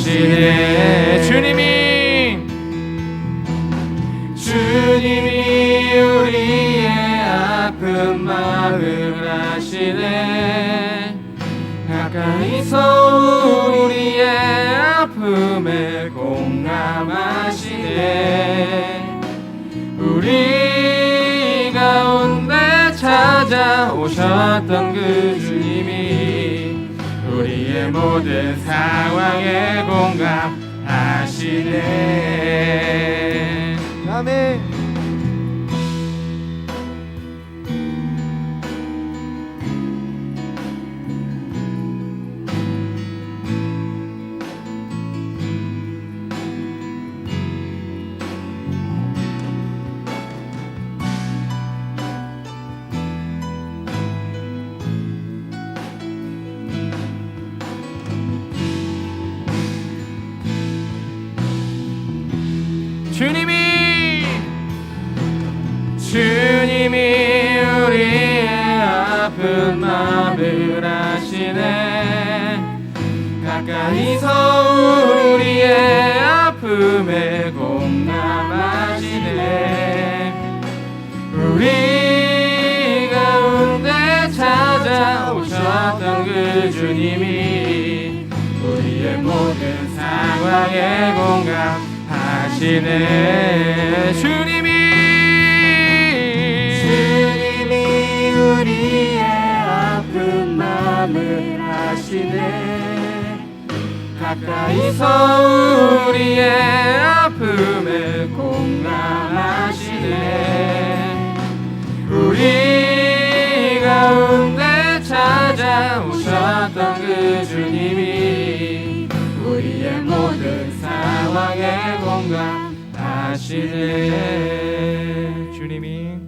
하시네. 주님이 우리의 아픈 마음을 아시네. 가까이서 우리의 아픔에 공감하시네. 우리 가운데 찾아오셨던 그 주님이 우리의 모든 상황에 공감하시네. 아멘. 주님이 우리의 아픈 마음을 아시네. 가까이서 우리의 아픔에 공감하시네. 우리 가운데 찾아오셨던 그 주님이 우리의 모든 상황에 공감하시네. 주님이 우리의 아픈 마음을 아시네. 가까이서 우리의 아픔에 공감하시네. 우리 가운데 찾아오셨던 그 주님이 우리의 모든 상황에 공감하시네. 주님이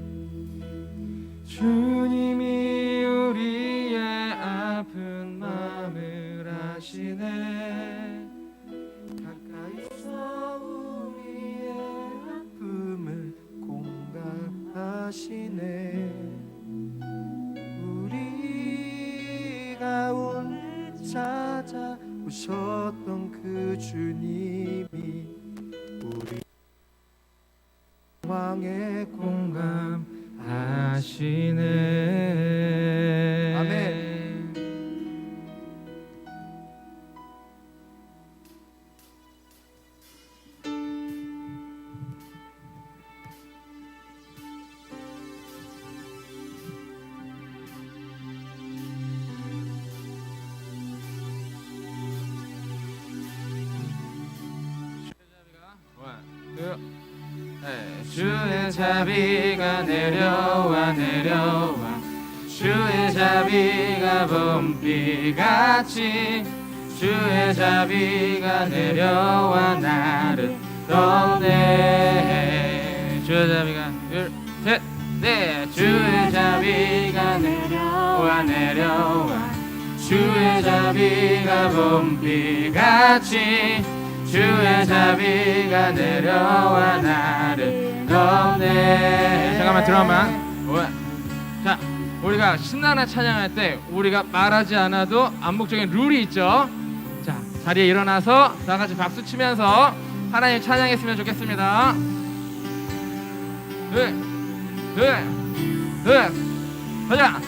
우리의 아픈 마음을 아시네. 가까이서 우리의 아픔을 공감하시네. 우리 가운데 찾아오셨던 그 주님이 우리 상황에 공감하시네. 아멘. 주의 자비가 내려와 내려와 주의 자비가 봄비같이 주의 자비가 내려와 나를 덮네. 주의 자비가 둘셋넷 주의 자비가 내려와 내려와 주의 자비가 봄비같이 주의 자비가 내려와 나를 덮네. 잠깐만 들어만. 자, 우리가 신나는 찬양할 때 우리가 말하지 않아도 암묵적인 룰이 있죠. 자, 자리에 일어나서 다 같이 박수 치면서 하나님 찬양했으면 좋겠습니다. 가자.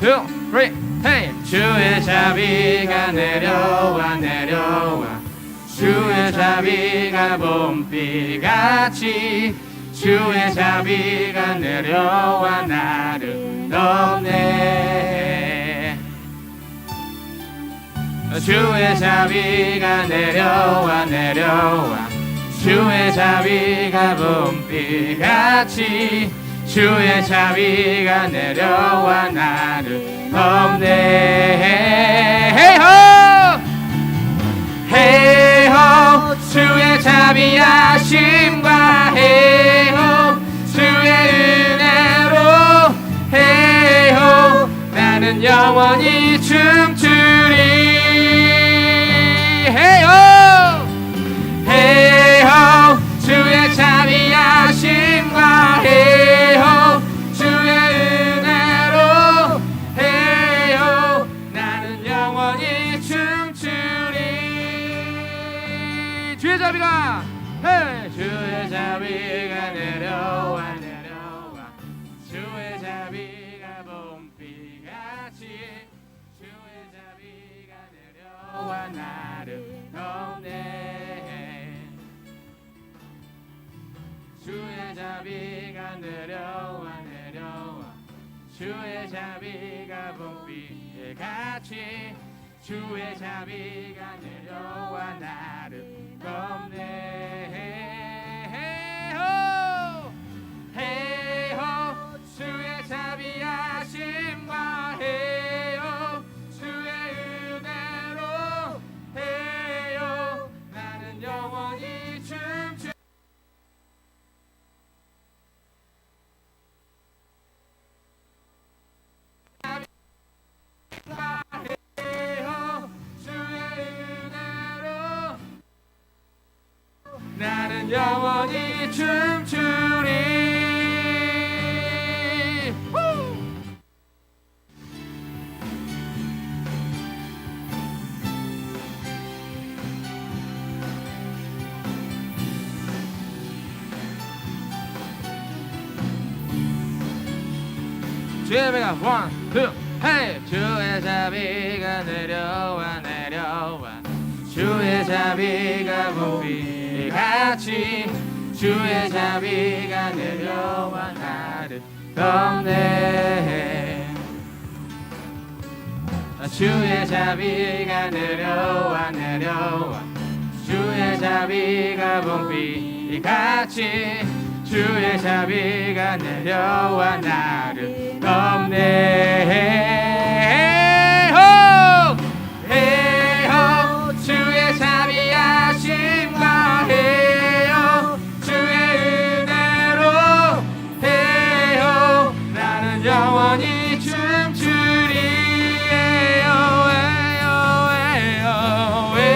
1, 2, 3. 헤이. 주의 자비가 내려와 내려와 주의 자비가 봄비같이 주의 자비가 내려와 나를 덮네. 주의 자비가 내려와 내려와 주의 자비가 봄비같이 주의 자비가 내려와 나를 덮네. 헤이호 헤이호 주의 자비하심과 헤이호 주의 은혜로 헤이호 나는 영원히 춤추리. 헤이호 헤이호 주의 자비하심과 헤이호 주의 은혜로 헤이호 나는 영원히 춤추리. 자비가 봄비같이 주의 자비가 내려와 나를 덮네 주의 자비가 내려와 주의 자비가 봄비에 같이 주의 자비가 내려와 나를 덮네 헤이호 주의 자비하심과 헤이호 주의 은혜로 헤이호 나는 영원히 춤추 나는 영원히 춤추리 주의 자비가 one two hey 주의 자비가 내려와 주의 자비가 봄비 같이 주의 자비가 내려와 나를 덮네 주의 자비가 내려와 주의 자비가 봄비 같이 주의 자비가 내려와 나를 덮네 주의 자비하심과 해요 주의 은혜로 해요 나는 영원히 춤추리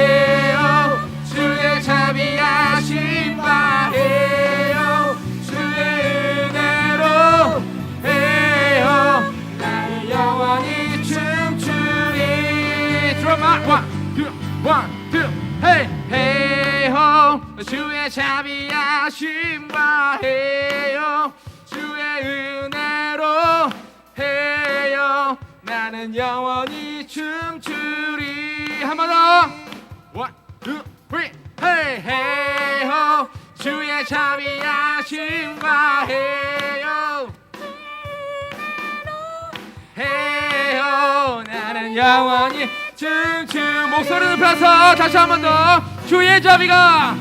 해요 주의 자비하심과 해요 주의 은혜로 해요 나는 영원히 춤추리 드럼마 one, two, hey, hey, ho. 주의 자비하심과 해요 주의 은혜로 해요 나는 영원히 춤추리 한 번 더 one, two, three, hey, hey, ho. 주의 자비하심과 해요 해요 나는 영원히 춤추 목소리 높여서 다시 한 번 더 주의 자비가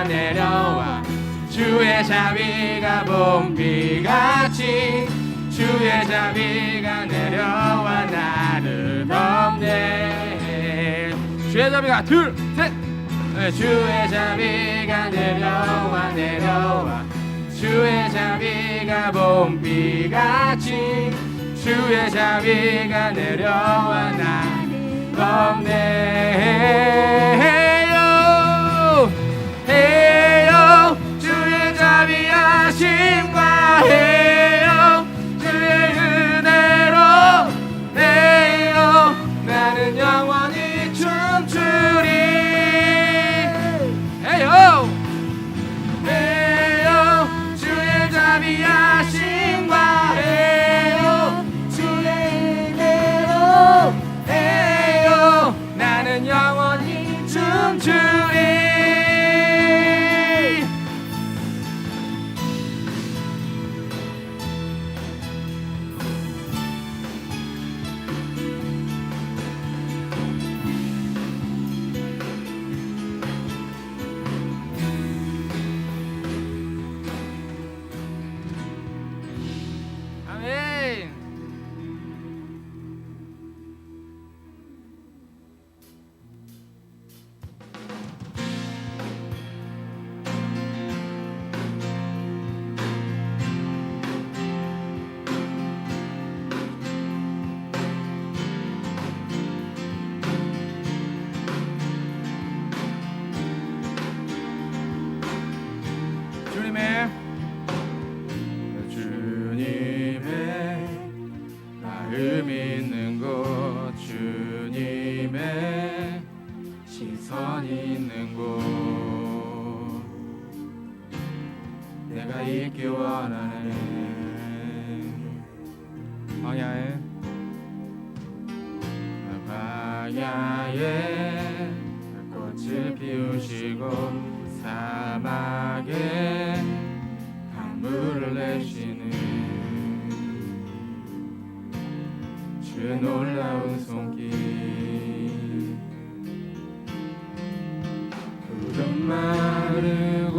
내려와 주의 자비가 봄비같이 주의 자비가 내려와 나를 덮네 주의 자비가 둘셋 주의 자비가 내려와 주의 자비가 봄비같이 주의 자비가 내려와 나를 덮네 해요 주의 자비하심과 해요 주의 은혜로 해요 나는 영원히 춤추리 해요 주의 자비하심과 해요 주의 은혜로 해요 나는 영원히 춤추리 원하네. 광야에 꽃을 피우시고 사막에 강물을 내시는 주의 놀라운 손길. 푸른 마르고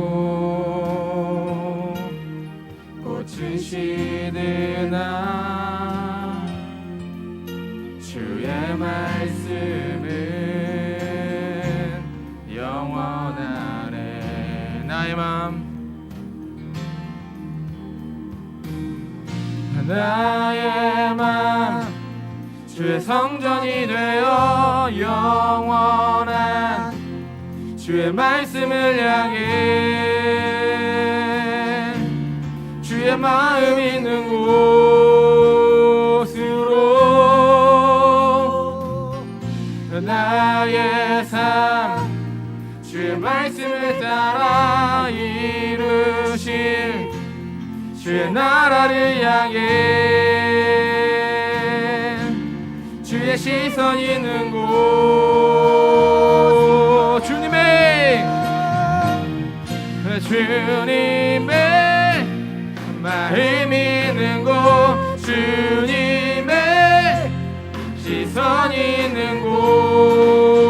꽃은 시드나 주의 말씀은 영원하네. 나의 맘 주의 성전이 되어 영원한 주의 말씀을 향해 주의 마음 있는 곳으로 나의 삶 주의 말씀을 따라 이루실 주의 나라를 향해 주의 시선 있는 곳 주님의 마음 있는 곳 주님의 시선 있는 곳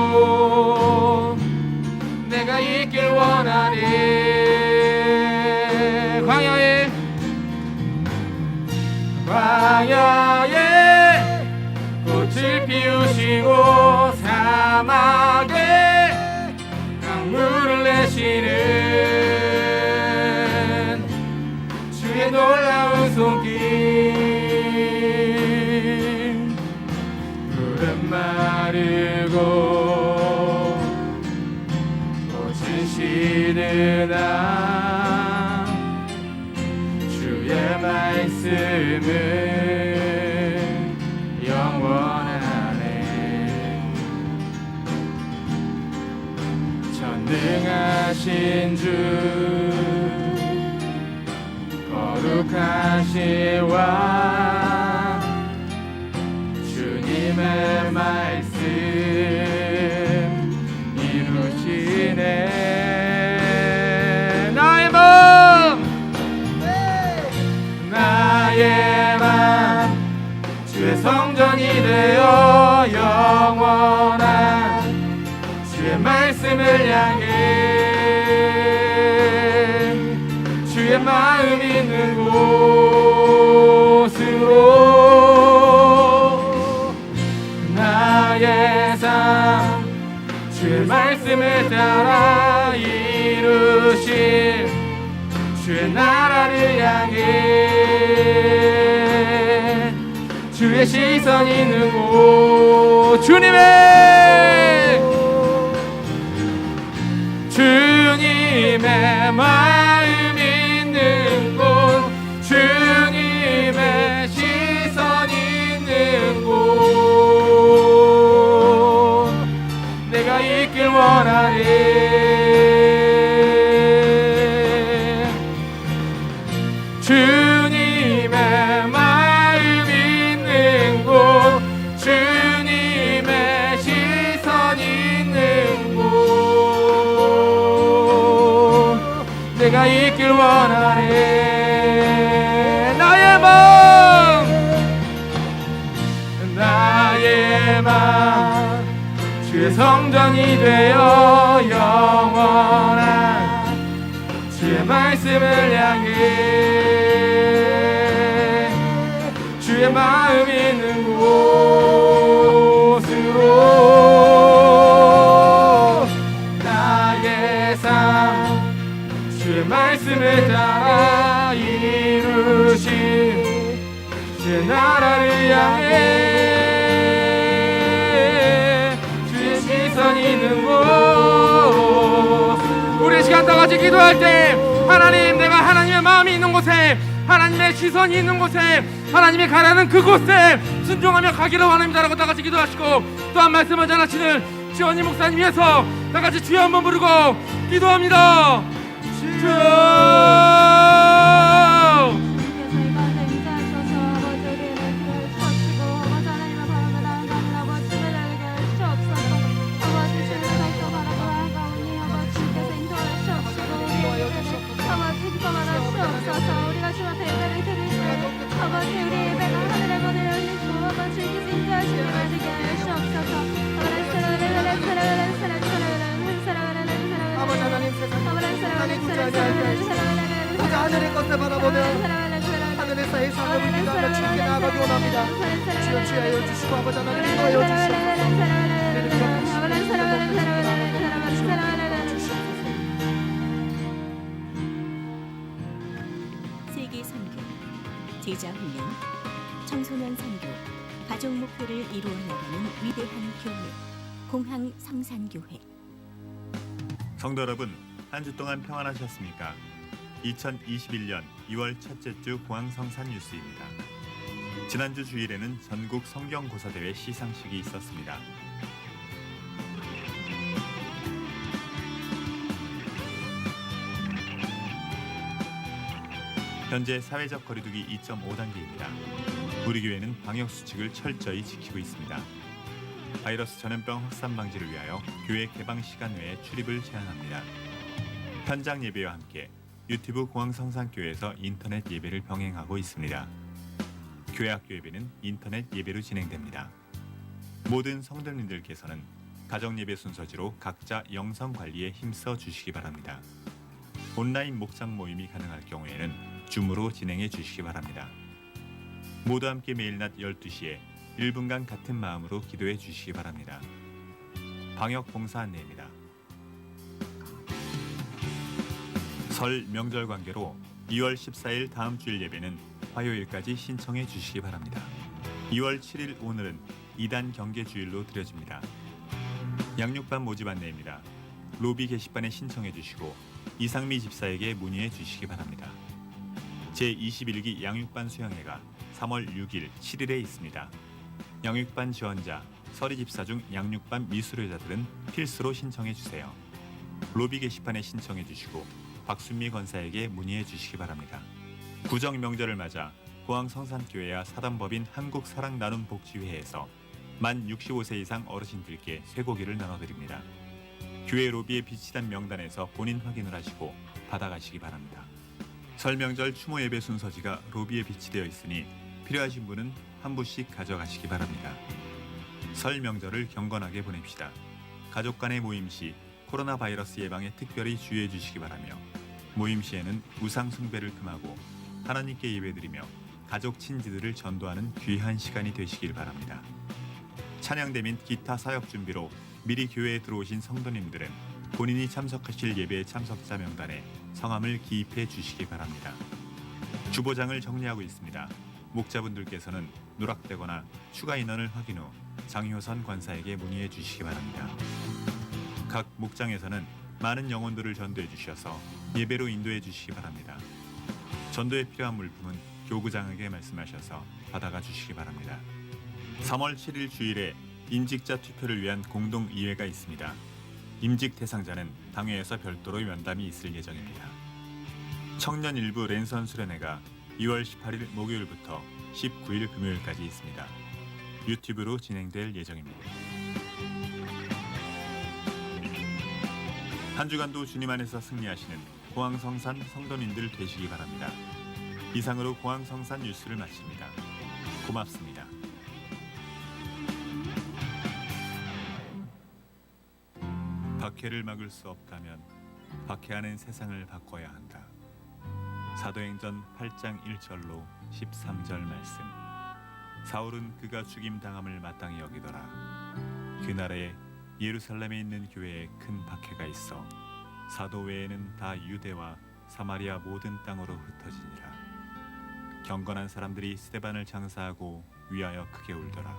내가 있길 원하니 광야에 꽃을 피우시고 사막에 강물을 내시는 주의 놀라운 손길 푸른 마르고 꽃은 시드나 주의 말씀은 영원하네. 전능하신 주 거룩하신 왕 주님의 말씀 이루시네. 나의 맘 주의 성전이 되어 영원한 주의 말씀을 향해 주의 마음 있는 곳으로 나의 삶 주의 말씀을 따라 이루실 주의 나라를 향해 주의 시선 있는 곳 주님의 마음 있는 곳 주님의 시선 있는 곳 내가 있길 원하네. 주님의 마음 있는 곳 주님의 시선 있는 곳 내가 있길 원하네. 나의 맘 주의 성전이 되어 영원한 주의 말씀을 향해 주의 마음 있는 곳으로 나의 삶 주의 말씀을 따라 이루신 주의 나라를 향해 주의 시선 있는 곳 우리 시간 다 같이 기도할 때 하나님 내가 하나님의 마음이 있는 곳에 하나님의 시선이 있는 곳에 하나님이 가라는 그곳에 순종하며 가기를 원합니다라고 다 같이 기도하시고 또 한 말씀을 전하시는 지원이 목사님 위해서 다 같이 주여 한번 부르고 기도합니다. 주여 나의 사명을 위하여 주님께 나아가기 원합니다. 주여 주여 주시고 아버지 하나님 인도하여 주시옵소서. 이제는 세계 선교, 제자 훈련, 청소년 선교, 가족 목표를 이루어 나가는 위대한 교회, 공항 성산교회. 성도 여러분, 한 주 동안 평안하셨습니까? 2021년 2월 첫째 주 공항 성산 뉴스입니다. 지난주 주일에는 전국 성경고사대회 시상식이 있었습니다. 현재 사회적 거리두기 2.5단계입니다. 우리 교회는 방역 수칙을 철저히 지키고 있습니다. 바이러스 전염병 확산 방지를 위하여 교회 개방 시간 외에 출입을 제한합니다. 현장 예배와 함께 유튜브 공항 성산교회에서 인터넷 예배를 병행하고 있습니다. 교회 학교 예배는 인터넷 예배로 진행됩니다. 모든 성도님들께서는 가정 예배 순서지로 각자 영성 관리에 힘써 주시기 바랍니다. 온라인 목장 모임이 가능할 경우에는 줌으로 진행해 주시기 바랍니다. 모두 함께 매일 낮 12시에 1분간 같은 마음으로 기도해 주시기 바랍니다. 방역 봉사 안내입니다. 설 명절 관계로 2월 14일 다음 주일 예배는 화요일까지 신청해 주시기 바랍니다. 2월 7일 오늘은 2단 경계 주일로 드려집니다. 양육반 모집 안내입니다. 로비 게시판에 신청해 주시고 이상미 집사에게 문의해 주시기 바랍니다. 제21기 양육반 수양회가 3월 6일, 7일에 있습니다. 양육반 지원자, 서리 집사 중 양육반 미수료자들은 필수로 신청해 주세요. 로비 게시판에 신청해 주시고 박순미 권사에게 문의해 주시기 바랍니다. 구정 명절을 맞아 공항 성산교회와 사단법인 한국사랑나눔복지회에서 만 65세 이상 어르신들께 쇠고기를 나눠드립니다. 교회 로비에 비치된 명단에서 본인 확인을 하시고 받아가시기 바랍니다. 설 명절 추모 예배 순서지가 로비에 비치되어 있으니 필요하신 분은 한 부씩 가져가시기 바랍니다. 설 명절을 경건하게 보냅시다. 가족 간의 모임 시 코로나 바이러스 예방에 특별히 주의해 주시기 바라며 모임 시에는 우상 숭배를 금하고 하나님께 예배드리며 가족 친지들을 전도하는 귀한 시간이 되시길 바랍니다. 찬양대 및 기타 사역 준비로 미리 교회에 들어오신 성도님들은 본인이 참석하실 예배의 참석자 명단에 성함을 기입해 주시기 바랍니다. 주보장을 정리하고 있습니다. 목자분들께서는 누락되거나 추가 인원을 확인 후 장효선 권사에게 문의해 주시기 바랍니다. 각 목장에서는 많은 영혼들을 전도해 주셔서 예배로 인도해 주시기 바랍니다. 전도에 필요한 물품은 교구장에게 말씀하셔서 받아가 주시기 바랍니다. 3월 7일 주일에 임직자 투표를 위한 공동의회가 있습니다. 임직 대상자는 당회에서 별도로 면담이 있을 예정입니다. 청년 일부 랜선 수련회가 2월 18일 목요일부터 19일 금요일까지 있습니다. 유튜브로 진행될 예정입니다. 한 주간도 주님 안에서 승리하시는 공항성산 성도님들 되시기 바랍니다. 이상으로 공항성산 뉴스를 마칩니다. 고맙습니다. 박해를 막을 수 없다면 박해하는 세상을 바꿔야 한다. 사도행전 8장 1절로 13절 말씀. 사울은 그가 죽임당함을 마땅히 여기더라. 그날에 예루살렘에 있는 교회에 큰 박해가 있어 사도 외에는 다 유대와 사마리아 모든 땅으로 흩어지니라. 경건한 사람들이 스데반을 장사하고 위하여 크게 울더라.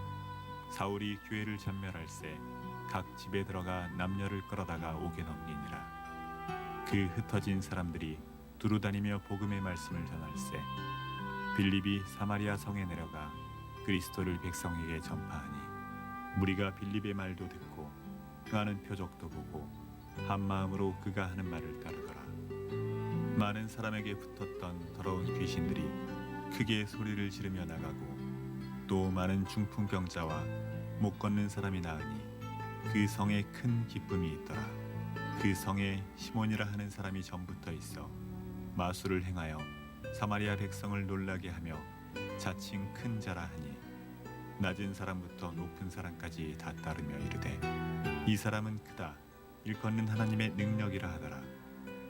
사울이 교회를 전멸할세 각 집에 들어가 남녀를 끌어다가 옥에 넘기니라. 그 흩어진 사람들이 두루다니며 복음의 말씀을 전할세 빌립이 사마리아 성에 내려가 그리스도를 백성에게 전파하니 무리가 빌립의 말도 듣고 하는 표적도 보고 한 마음으로 그가 하는 말을 따르더라. 많은 사람에게 붙었던 더러운 귀신들이 크게 소리를 지르며 나가고 또 많은 중풍병자와 못 걷는 사람이 나으니 그 성에 큰 기쁨이 있더라. 그 성에 시몬이라 하는 사람이 전부터 있어 마술을 행하여 사마리아 백성을 놀라게 하며 자칭 큰 자라 하니 낮은 사람부터 높은 사람까지 다 따르며 이르되 이 사람은 크다 일컫는 하나님의 능력이라 하더라.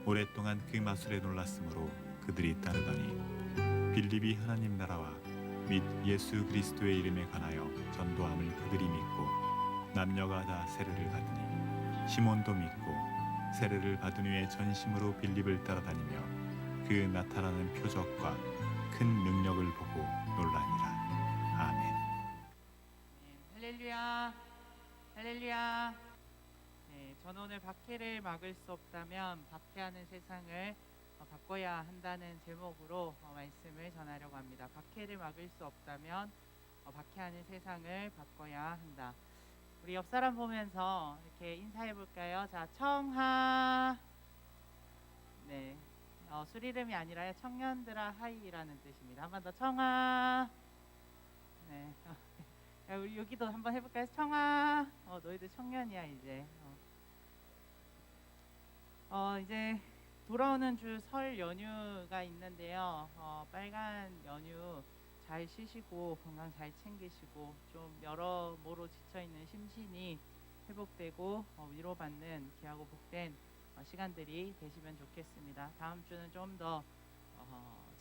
오랫동안 그 마술에 놀랐으므로 그들이 따르더니 빌립이 하나님 나라와 및 예수 그리스도의 이름에 관하여 전도함을 그들이 믿고 남녀가 다 세례를 받으니 시몬도 믿고 세례를 받은 후에 전심으로 빌립을 따라다니며 그 나타나는 표적과 큰 능력을 보고 놀라니라. 아멘. 할렐루야, 할렐루야. 네, 저는 오늘 박해를 막을 수 없다면 박해하는 세상을 바꿔야 한다는 제목으로 말씀을 전하려고 합니다. 박해를 막을 수 없다면 박해하는 세상을 바꿔야 한다. 우리 옆 사람 보면서 이렇게 인사해 볼까요? 자, 청하. 네, 술 이름이 아니라 청년들아 하이라는 뜻입니다. 한 번 더 청하. 네. 야, 우리 여기도 한번 해볼까요? 청아. 너희들 청년이야 이제. 이제 돌아오는 주 설 연휴가 있는데요. 빨간 연휴 잘 쉬시고 건강 잘 챙기시고 좀 여러모로 지쳐있는 심신이 회복되고 위로받는 귀하고 복된 시간들이 되시면 좋겠습니다. 다음 주는 좀 더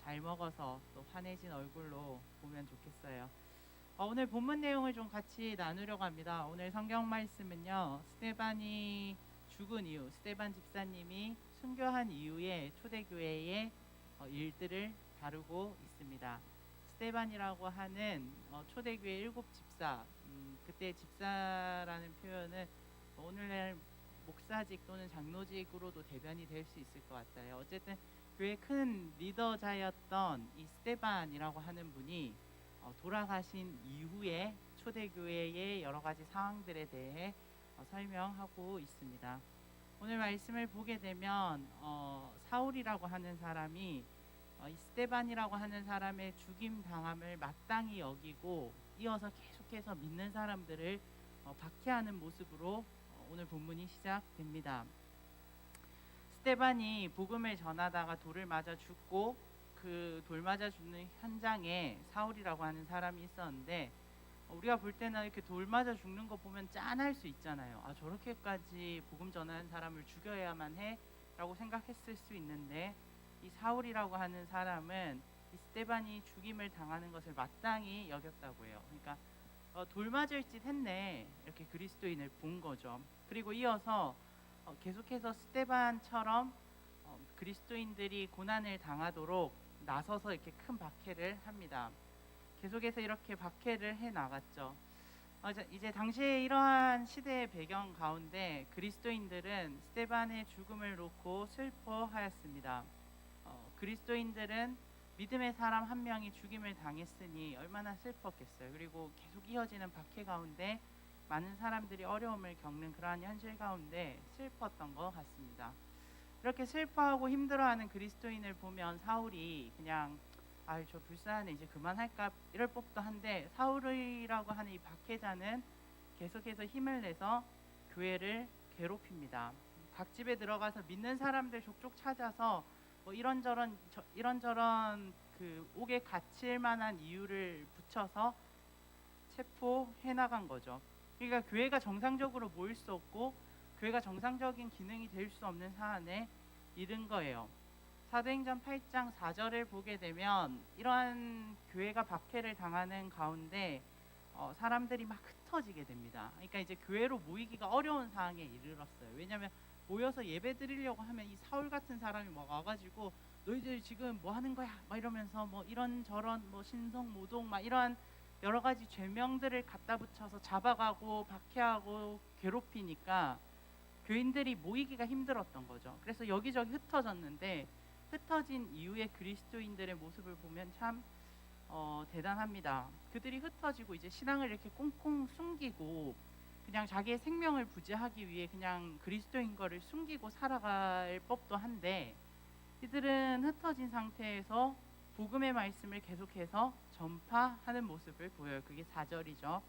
잘 먹어서 또 환해진 얼굴로 보면 좋겠어요. 오늘 본문 내용을 좀 같이 나누려고 합니다. 오늘 성경 말씀은요, 스데반이 죽은 이후, 스데반 집사님이 순교한 이후에 초대교회의 일들을 다루고 있습니다. 스데반이라고 하는 초대교회 7 집사, 그때 집사라는 표현은 오늘날 목사직 또는 장로직으로도 대변이 될 수 있을 것 같아요. 어쨌든 교회 큰 리더자였던 이 스데반이라고 하는 분이 돌아가신 이후에 초대교회의 여러 가지 상황들에 대해 설명하고 있습니다. 오늘 말씀을 보게 되면 사울이라고 하는 사람이 이 스데반이라고 하는 사람의 죽임 당함을 마땅히 여기고 이어서 계속해서 믿는 사람들을 박해하는 모습으로 오늘 본문이 시작됩니다. 스데반이 복음을 전하다가 돌을 맞아 죽고 그 돌 맞아 죽는 현장에 사울이라고 하는 사람이 있었는데 우리가 볼 때는 이렇게 돌 맞아 죽는 거 보면 짠할 수 있잖아요. 저렇게까지 복음 전하는 사람을 죽여야만 해 라고 생각했을 수 있는데 이 사울이라고 하는 사람은 이 스데반이 죽임을 당하는 것을 마땅히 여겼다고 해요. 그러니까 돌 맞을 짓 했네 이렇게 그리스도인을 본 거죠. 그리고 이어서 계속해서 스데반처럼 그리스도인들이 고난을 당하도록 나서서 이렇게 큰 박해를 합니다. 계속해서 이렇게 박해를 해 나갔죠. 이제 당시에 이러한 시대의 배경 가운데 그리스도인들은 스데반의 죽음을 놓고 슬퍼하였습니다. 그리스도인들은 믿음의 사람 한 명이 죽임을 당했으니 얼마나 슬펐겠어요. 그리고 계속 이어지는 박해 가운데 많은 사람들이 어려움을 겪는 그러한 현실 가운데 슬펐던 것 같습니다. 이렇게 슬퍼하고 힘들어하는 그리스도인을 보면 사울이 그냥 저 불쌍하네 이제 그만할까 이럴 법도 한데 사울이라고 하는 이 박해자는 계속해서 힘을 내서 교회를 괴롭힙니다. 각 집에 들어가서 믿는 사람들 족족 찾아서 이런저런 그 옥에 갇힐 만한 이유를 붙여서 체포해 나간 거죠. 그러니까 교회가 정상적으로 모일 수 없고 교회가 정상적인 기능이 될 수 없는 사안에 이른 거예요. 사도행전 8장 4절을 보게 되면 이러한 교회가 박해를 당하는 가운데 사람들이 막 흩어지게 됩니다. 그러니까 이제 교회로 모이기가 어려운 상황에 이르렀어요. 왜냐하면 모여서 예배 드리려고 하면 이 사울 같은 사람이 막 와가지고 너희들 지금 뭐 하는 거야? 막 이러면서 뭐 이런저런 뭐 신성 모독 막 이러한 여러 가지 죄명들을 갖다 붙여서 잡아가고 박해하고 괴롭히니까 교인들이 모이기가 힘들었던 거죠. 그래서 여기저기 흩어졌는데 흩어진 이후에 그리스도인들의 모습을 보면 참 대단합니다. 그들이 흩어지고 이제 신앙을 이렇게 꽁꽁 숨기고 그냥 자기의 생명을 부지하기 위해 그냥 그리스도인 거를 숨기고 살아갈 법도 한데 이들은 흩어진 상태에서 복음의 말씀을 계속해서 전파하는 모습을 보여요. 그게 4절이죠.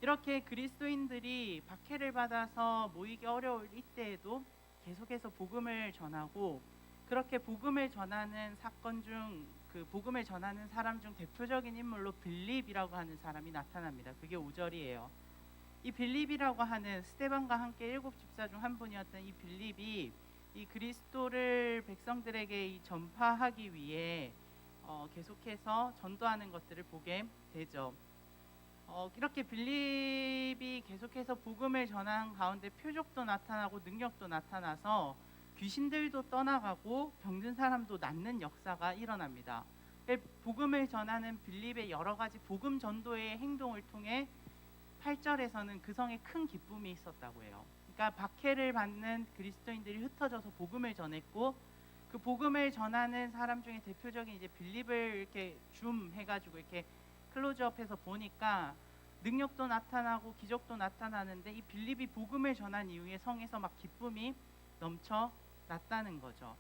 이렇게 그리스도인들이 박해를 받아서 모이기 어려울 이때에도 계속해서 복음을 전하고 그렇게 복음을 전하는 사건 중 그 복음을 전하는 사람 중 대표적인 인물로 빌립이라고 하는 사람이 나타납니다. 그게 5절이에요. 이 빌립이라고 하는 스데반과 함께 7 집사 중 한 분이었던 이 빌립이 이 그리스도를 백성들에게 전파하기 위해 계속해서 전도하는 것들을 보게 되죠. 이렇게 빌립이 계속해서 복음을 전하는 가운데 표적도 나타나고 능력도 나타나서 귀신들도 떠나가고 병든 사람도 낫는 역사가 일어납니다. 복음을 전하는 빌립의 여러 가지 복음 전도의 행동을 통해 8절에서는 그 성에 큰 기쁨이 있었다고 해요. 그러니까 박해를 받는 그리스도인들이 흩어져서 복음을 전했고, 그 복음을 전하는 사람 중에 대표적인 이제 빌립을 이렇게 줌 해가지고 이렇게 클로즈업해서 보니까 능력도 나타나고 기적도 나타나는데, 이 빌립이 복음을 전한 이후에 성에서 막 기쁨이 넘쳐 났다는 거죠.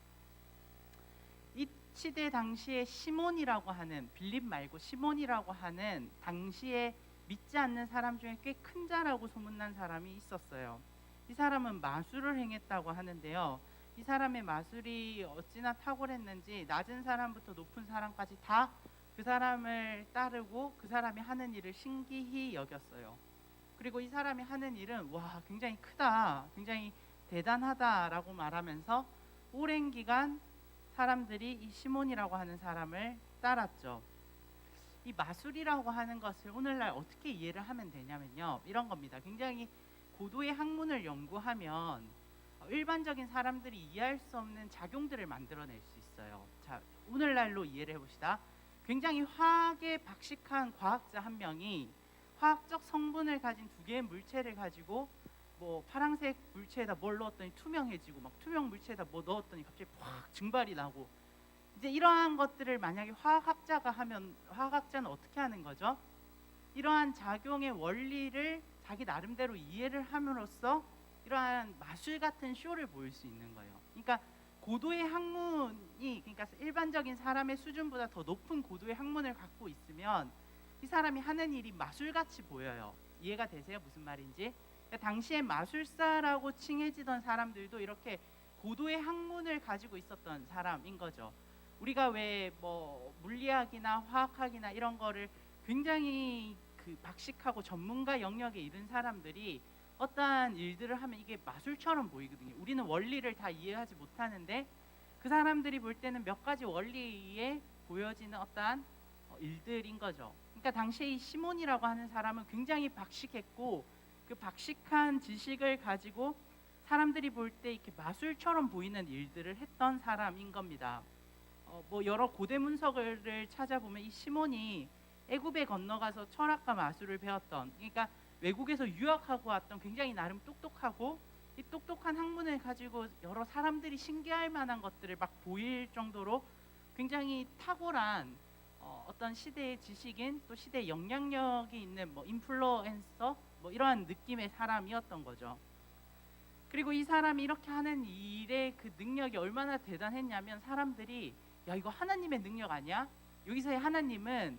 이 시대 당시에 시몬이라고 하는, 빌립 말고 시몬이라고 하는 당시에 믿지 않는 사람 중에 꽤 큰 자라고 소문난 사람이 있었어요. 이 사람은 마술을 행했다고 하는데요. 이 사람의 마술이 어찌나 탁월했는지 낮은 사람부터 높은 사람까지 다 그 사람을 따르고 그 사람이 하는 일을 신기히 여겼어요. 그리고 이 사람이 하는 일은 와, 굉장히 크다, 굉장히 대단하다라고 말하면서 오랜 기간 사람들이 이 시몬이라고 하는 사람을 따랐죠. 이 마술이라고 하는 것을 오늘날 어떻게 이해를 하면 되냐면요, 이런 겁니다. 굉장히 고도의 학문을 연구하면 일반적인 사람들이 이해할 수 없는 작용들을 만들어낼 수 있어요. 자, 오늘날로 이해를 해봅시다. 굉장히 화학에 박식한 과학자 한 명이 화학적 성분을 가진 두 개의 물체를 가지고 뭐 파란색 물체에다 뭘 넣었더니 투명해지고, 막 투명 물체에다 뭐 넣었더니 갑자기 확 증발이 나고, 이제 이러한 것들을 만약에 화학학자가 하면 화학학자는 어떻게 하는 거죠? 이러한 작용의 원리를 자기 나름대로 이해를 함으로써 이러한 마술 같은 쇼를 보일 수 있는 거예요. 그러니까 고도의 학문이, 그러니까 일반적인 사람의 수준보다 더 높은 고도의 학문을 갖고 있으면 이 사람이 하는 일이 마술같이 보여요. 이해가 되세요? 무슨 말인지? 그러니까 당시에 마술사라고 칭해지던 사람들도 이렇게 고도의 학문을 가지고 있었던 사람인 거죠. 우리가 왜 뭐 물리학이나 화학학이나 이런 거를 굉장히 그 박식하고 전문가 영역에 이른 사람들이 어떠한 일들을 하면 이게 마술처럼 보이거든요. 우리는 원리를 다 이해하지 못하는데 그 사람들이 볼 때는 몇 가지 원리에 보여지는 어떠한 일들인 거죠. 그러니까 당시에 이 시몬이라고 하는 사람은 굉장히 박식했고, 그 박식한 지식을 가지고 사람들이 볼 때 이렇게 마술처럼 보이는 일들을 했던 사람인 겁니다. 뭐 여러 고대 문서를 찾아보면 이 시몬이 애굽에 건너가서 철학과 마술을 배웠던, 그러니까 외국에서 유학하고 왔던 굉장히 나름 똑똑하고, 이 똑똑한 학문을 가지고 여러 사람들이 신기할 만한 것들을 막 보일 정도로 굉장히 탁월한 어떤 시대의 지식인, 또 시대의 영향력이 있는 뭐 인플루언서 뭐 이러한 느낌의 사람이었던 거죠. 그리고 이 사람이 이렇게 하는 일의 그 능력이 얼마나 대단했냐면, 사람들이 야, 이거 하나님의 능력 아니야? 여기서의 하나님은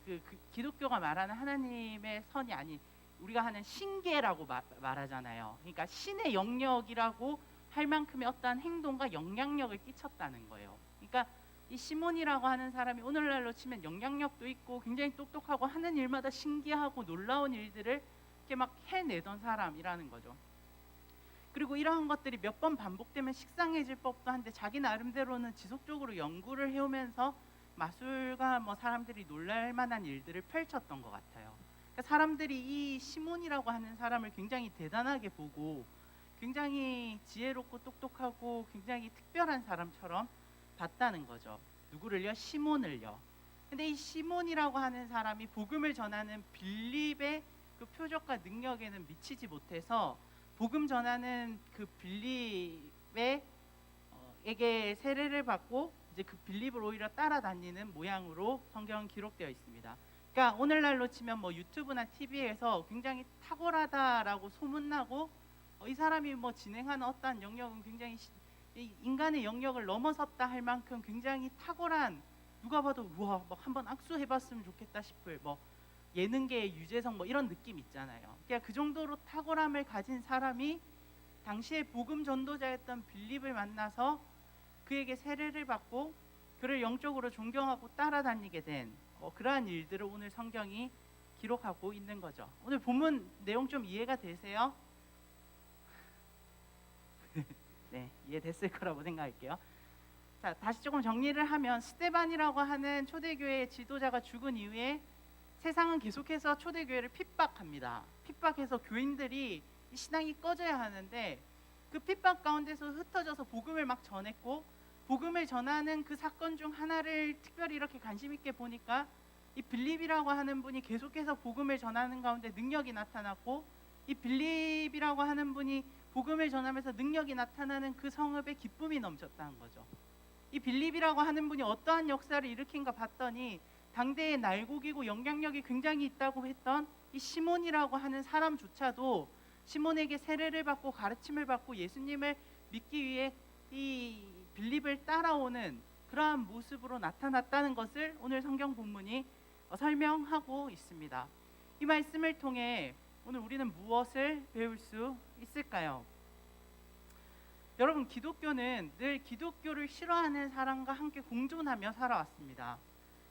그 기독교가 말하는 하나님의 선이 아닌 우리가 하는 신계라고 말하잖아요. 그러니까 신의 영역이라고 할 만큼의 어떠한 행동과 영향력을 끼쳤다는 거예요. 그러니까 이 시몬이라고 하는 사람이 오늘날로 치면 영향력도 있고 굉장히 똑똑하고 하는 일마다 신기하고 놀라운 일들을 이렇게 막 해내던 사람이라는 거죠. 그리고 이러한 것들이 몇 번 반복되면 식상해질 법도 한데 자기 나름대로는 지속적으로 연구를 해오면서 마술과 뭐 사람들이 놀랄 만한 일들을 펼쳤던 것 같아요. 그러니까 사람들이 이 시몬이라고 하는 사람을 굉장히 대단하게 보고 굉장히 지혜롭고 똑똑하고 굉장히 특별한 사람처럼 봤다는 거죠. 누구를요? 시몬을요. 근데 이 시몬이라고 하는 사람이 복음을 전하는 빌립의 그 표적과 능력에는 미치지 못해서 복음 전하는 그 빌립의 에게 세례를 받고 이제 그 빌립을 오히려 따라다니는 모양으로 성경은 기록되어 있습니다. 그러니까 오늘날로 치면 뭐 유튜브나 TV에서 굉장히 탁월하다라고 소문나고 이 사람이 뭐 진행하는 어떠한 영역은 굉장히 인간의 영역을 넘어섰다 할 만큼 굉장히 탁월한, 누가 봐도 우와 막 한번 악수해봤으면 좋겠다 싶을 뭐 예능계의 유재석 뭐 이런 느낌 있잖아요. 그러니까 그 정도로 탁월함을 가진 사람이 당시에 복음 전도자였던 빌립을 만나서 그에게 세례를 받고 그를 영적으로 존경하고 따라다니게 된 그러한 일들을 오늘 성경이 기록하고 있는 거죠. 오늘 본문 내용 좀 이해가 되세요? 네, 이해됐을 거라고 생각할게요. 자, 다시 조금 정리를 하면 스데반이라고 하는 초대교회의 지도자가 죽은 이후에 세상은 계속해서 초대교회를 핍박합니다. 핍박해서 교인들이 이 신앙이 꺼져야 하는데 그 핍박 가운데서 흩어져서 복음을 막 전했고, 복음을 전하는 그 사건 중 하나를 특별히 이렇게 관심 있게 보니까 이 빌립이라고 하는 분이 계속해서 복음을 전하는 가운데 능력이 나타났고, 이 빌립이라고 하는 분이 복음을 전하면서 능력이 나타나는 그 성읍에 기쁨이 넘쳤다는 거죠. 이 빌립이라고 하는 분이 어떠한 역사를 일으킨가 봤더니 당대의 날고기고 영향력이 굉장히 있다고 했던 이 시몬이라고 하는 사람조차도 시몬에게 세례를 받고 가르침을 받고 예수님을 믿기 위해 이 빌립을 따라오는 그러한 모습으로 나타났다는 것을 오늘 성경 본문이 설명하고 있습니다. 이 말씀을 통해 오늘 우리는 무엇을 배울 수 있을까요? 여러분, 기독교는 늘 기독교를 싫어하는 사람과 함께 공존하며 살아왔습니다.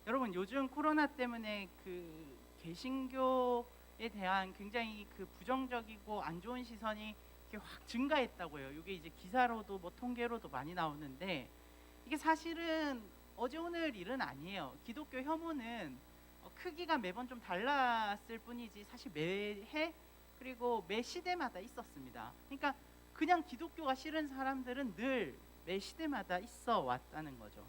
여러분, 요즘 코로나 때문에 그 개신교에 대한 굉장히 그 부정적이고 안 좋은 시선이 이렇게 확 증가했다고요. 이게 이제 기사로도 뭐 통계로도 많이 나오는데, 이게 사실은 어제 오늘 일은 아니에요. 기독교 혐오는 크기가 매번 좀 달랐을 뿐이지 사실 매해 그리고 매 시대마다 있었습니다. 그러니까 그냥 기독교가 싫은 사람들은 늘 매 시대마다 있어 왔다는 거죠.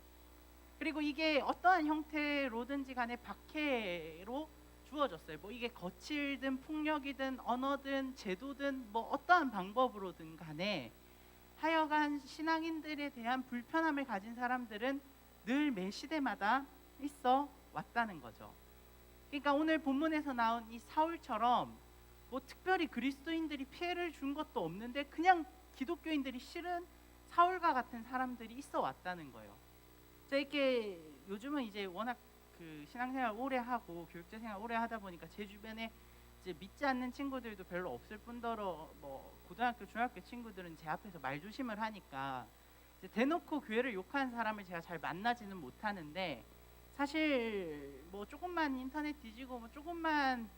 그리고 이게 어떠한 형태로든지 간에 박해로 주어졌어요. 뭐 이게 거칠든 폭력이든 언어든 제도든 뭐 어떠한 방법으로든 간에 하여간 신앙인들에 대한 불편함을 가진 사람들은 늘 매 시대마다 있어 왔다는 거죠. 그러니까 오늘 본문에서 나온 이 사울처럼 뭐 특별히 그리스도인들이 피해를 준 것도 없는데 그냥 기독교인들이 싫은 사울과 같은 사람들이 있어 왔다는 거예요. 이렇게 요즘은 이제 워낙 그 신앙생활 오래 하고 교육자 생활 오래 하다 보니까 제 주변에 이제 믿지 않는 친구들도 별로 없을 뿐더러 뭐 고등학교, 중학교 친구들은 제 앞에서 말조심을 하니까 이제 대놓고 교회를 욕하는 사람을 제가 잘 만나지는 못하는데, 사실 뭐 조금만 인터넷 뒤지고 뭐 조금만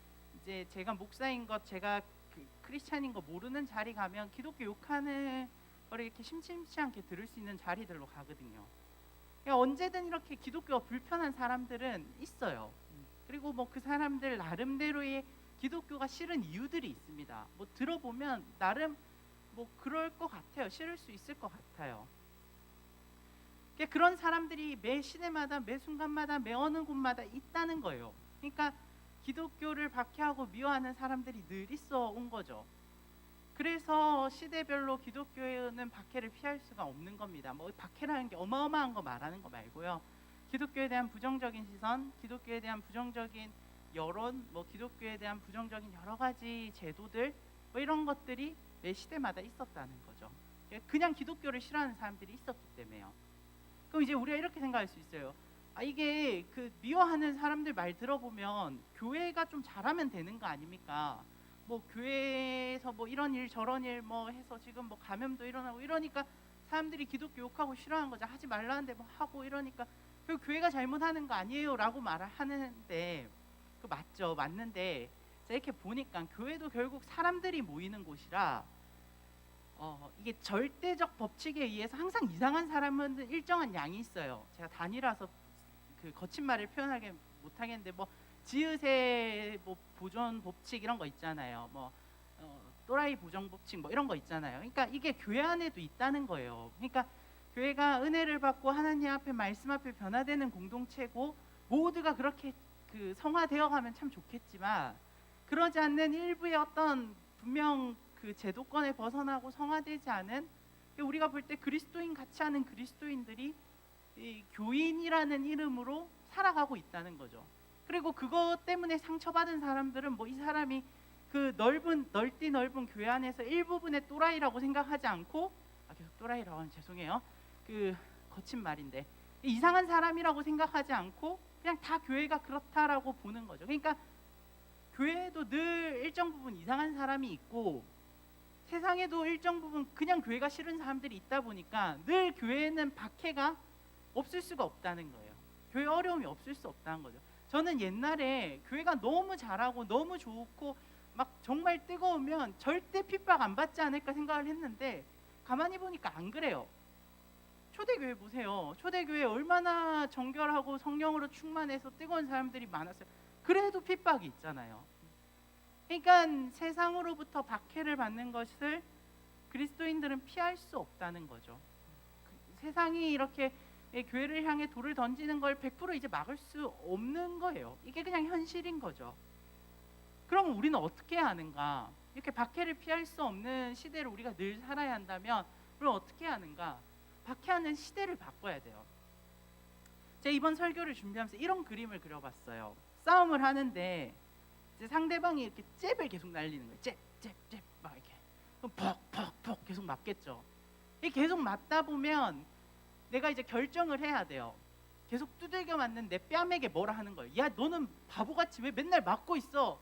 이제 제가 목사인 것, 제가 그 크리스찬인 거 모르는 자리 가면 기독교 욕하는 거를 이렇게 심심치 않게 들을 수 있는 자리들로 가거든요. 그러니까 언제든 이렇게 기독교가 불편한 사람들은 있어요. 그리고 뭐 그 사람들 나름대로의 기독교가 싫은 이유들이 있습니다. 뭐 들어보면 나름 뭐 그럴 것 같아요. 싫을 수 있을 것 같아요. 그러니까 그런 사람들이 매 시대마다 매 순간마다 매 어느 곳마다 있다는 거예요. 그러니까 기독교를 박해하고 미워하는 사람들이 늘 있어 온 거죠. 그래서 시대별로 기독교는 박해를 피할 수가 없는 겁니다. 뭐 박해라는 게 어마어마한 거 말하는 거 말고요. 기독교에 대한 부정적인 시선, 기독교에 대한 부정적인 여론, 뭐 기독교에 대한 부정적인 여러 가지 제도들, 뭐 이런 것들이 매 시대마다 있었다는 거죠. 그냥 기독교를 싫어하는 사람들이 있었기 때문에요. 그럼 이제 우리가 이렇게 생각할 수 있어요. 이게 그 미워하는 사람들 말 들어보면 교회가 좀 잘하면 되는 거 아닙니까? 뭐 교회에서 뭐 이런 일 저런 일 뭐 해서 지금 뭐 감염도 일어나고 이러니까 사람들이 기독교 욕하고 싫어하는 거죠. 하지 말라는데 뭐 하고 이러니까 그 교회가 잘못하는 거 아니에요라고 말을 하는데, 그 맞죠, 맞는데 이렇게 보니까 교회도 결국 사람들이 모이는 곳이라 이게 절대적 법칙에 의해서 항상 이상한 사람은 일정한 양이 있어요. 제가 단이라서 그 거친 말을 표현하게 못하겠는데 뭐 지읒의 뭐 보존 법칙 이런 거 있잖아요. 뭐 또라이 보정 법칙 뭐 이런 거 있잖아요. 그러니까 이게 교회 안에도 있다는 거예요. 그러니까 교회가 은혜를 받고 하나님 앞에 말씀 앞에 변화되는 공동체고 모두가 그렇게 그 성화되어 가면 참 좋겠지만, 그러지 않는 일부의 어떤 분명 그 제도권에 벗어나고 성화되지 않은, 우리가 볼 때 그리스도인 같이 하는 그리스도인들이 이 교인이라는 이름으로 살아가고 있다는 거죠. 그리고 그것 때문에 상처받은 사람들은 뭐 이 사람이 그 넓디 넓은 교회 안에서 일부분의 또라이라고 생각하지 않고, 계속 또라이라고 하면 죄송해요. 그 거친 말인데 이상한 사람이라고 생각하지 않고 그냥 다 교회가 그렇다라고 보는 거죠. 그러니까 교회에도 늘 일정 부분 이상한 사람이 있고 세상에도 일정 부분 그냥 교회가 싫은 사람들이 있다 보니까 늘 교회에는 박해가 없을 수가 없다는 거예요. 교회 어려움이 없을 수 없다는 거죠. 저는 옛날에 교회가 너무 잘하고 너무 좋고 막 정말 뜨거우면 절대 핍박 안 받지 않을까 생각을 했는데 가만히 보니까 안 그래요. 초대교회 보세요. 초대교회 얼마나 정결하고 성령으로 충만해서 뜨거운 사람들이 많았어요. 그래도 핍박이 있잖아요. 그러니까 세상으로부터 박해를 받는 것을 그리스도인들은 피할 수 없다는 거죠. 세상이 이렇게 교회를 향해 돌을 던지는 걸 100% 이제 막을 수 없는 거예요. 이게 그냥 현실인 거죠. 그럼 우리는 어떻게 해야 하는가? 이렇게 박해를 피할 수 없는 시대를 우리가 늘 살아야 한다면 그럼 어떻게 해야 하는가? 박해하는 시대를 바꿔야 돼요. 제가 이번 설교를 준비하면서 이런 그림을 그려봤어요. 싸움을 하는데 이제 상대방이 이렇게 잽을 계속 날리는 거예요. 잽 막 이렇게 퍽 계속 맞겠죠. 이 계속 맞다 보면 내가 이제 결정을 해야 돼요. 계속 두들겨 맞는 내 뺨에게 뭐라 하는 거예요. 야, 너는 바보같이 왜 맨날 맞고 있어?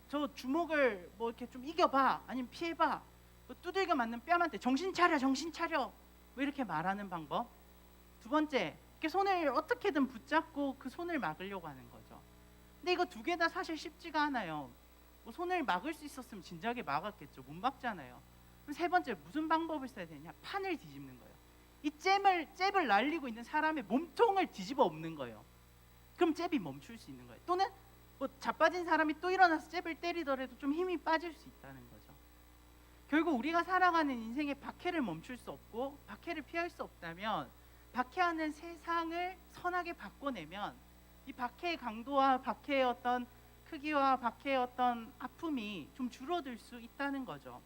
저 주먹을 뭐 이렇게 좀 이겨봐, 아니면 피해봐. 두들겨 맞는 뺨한테 정신 차려, 정신 차려. 왜 이렇게 말하는 방법? 두 번째, 이렇게 손을 어떻게든 붙잡고 그 손을 막으려고 하는 거죠. 근데 이거 두 개 다 사실 쉽지가 않아요. 뭐 손을 막을 수 있었으면 진작에 막았겠죠. 못 막잖아요. 그럼 세 번째, 무슨 방법을 써야 되냐? 판을 뒤집는 거예요. 이 잽을 날리고 있는 사람의 몸통을 뒤집어 엎는 거예요. 그럼 잽이 멈출 수 있는 거예요. 또는 뭐 자빠진 사람이 또 일어나서 잽을 때리더라도 좀 힘이 빠질 수 있다는 거죠. 결국 우리가 살아가는 인생의 박해를 멈출 수 없고 박해를 피할 수 없다면, 박해하는 세상을 선하게 바꿔내면 이 박해의 강도와 박해의 어떤 크기와 박해의 어떤 아픔이 좀 줄어들 수 있다는 거죠.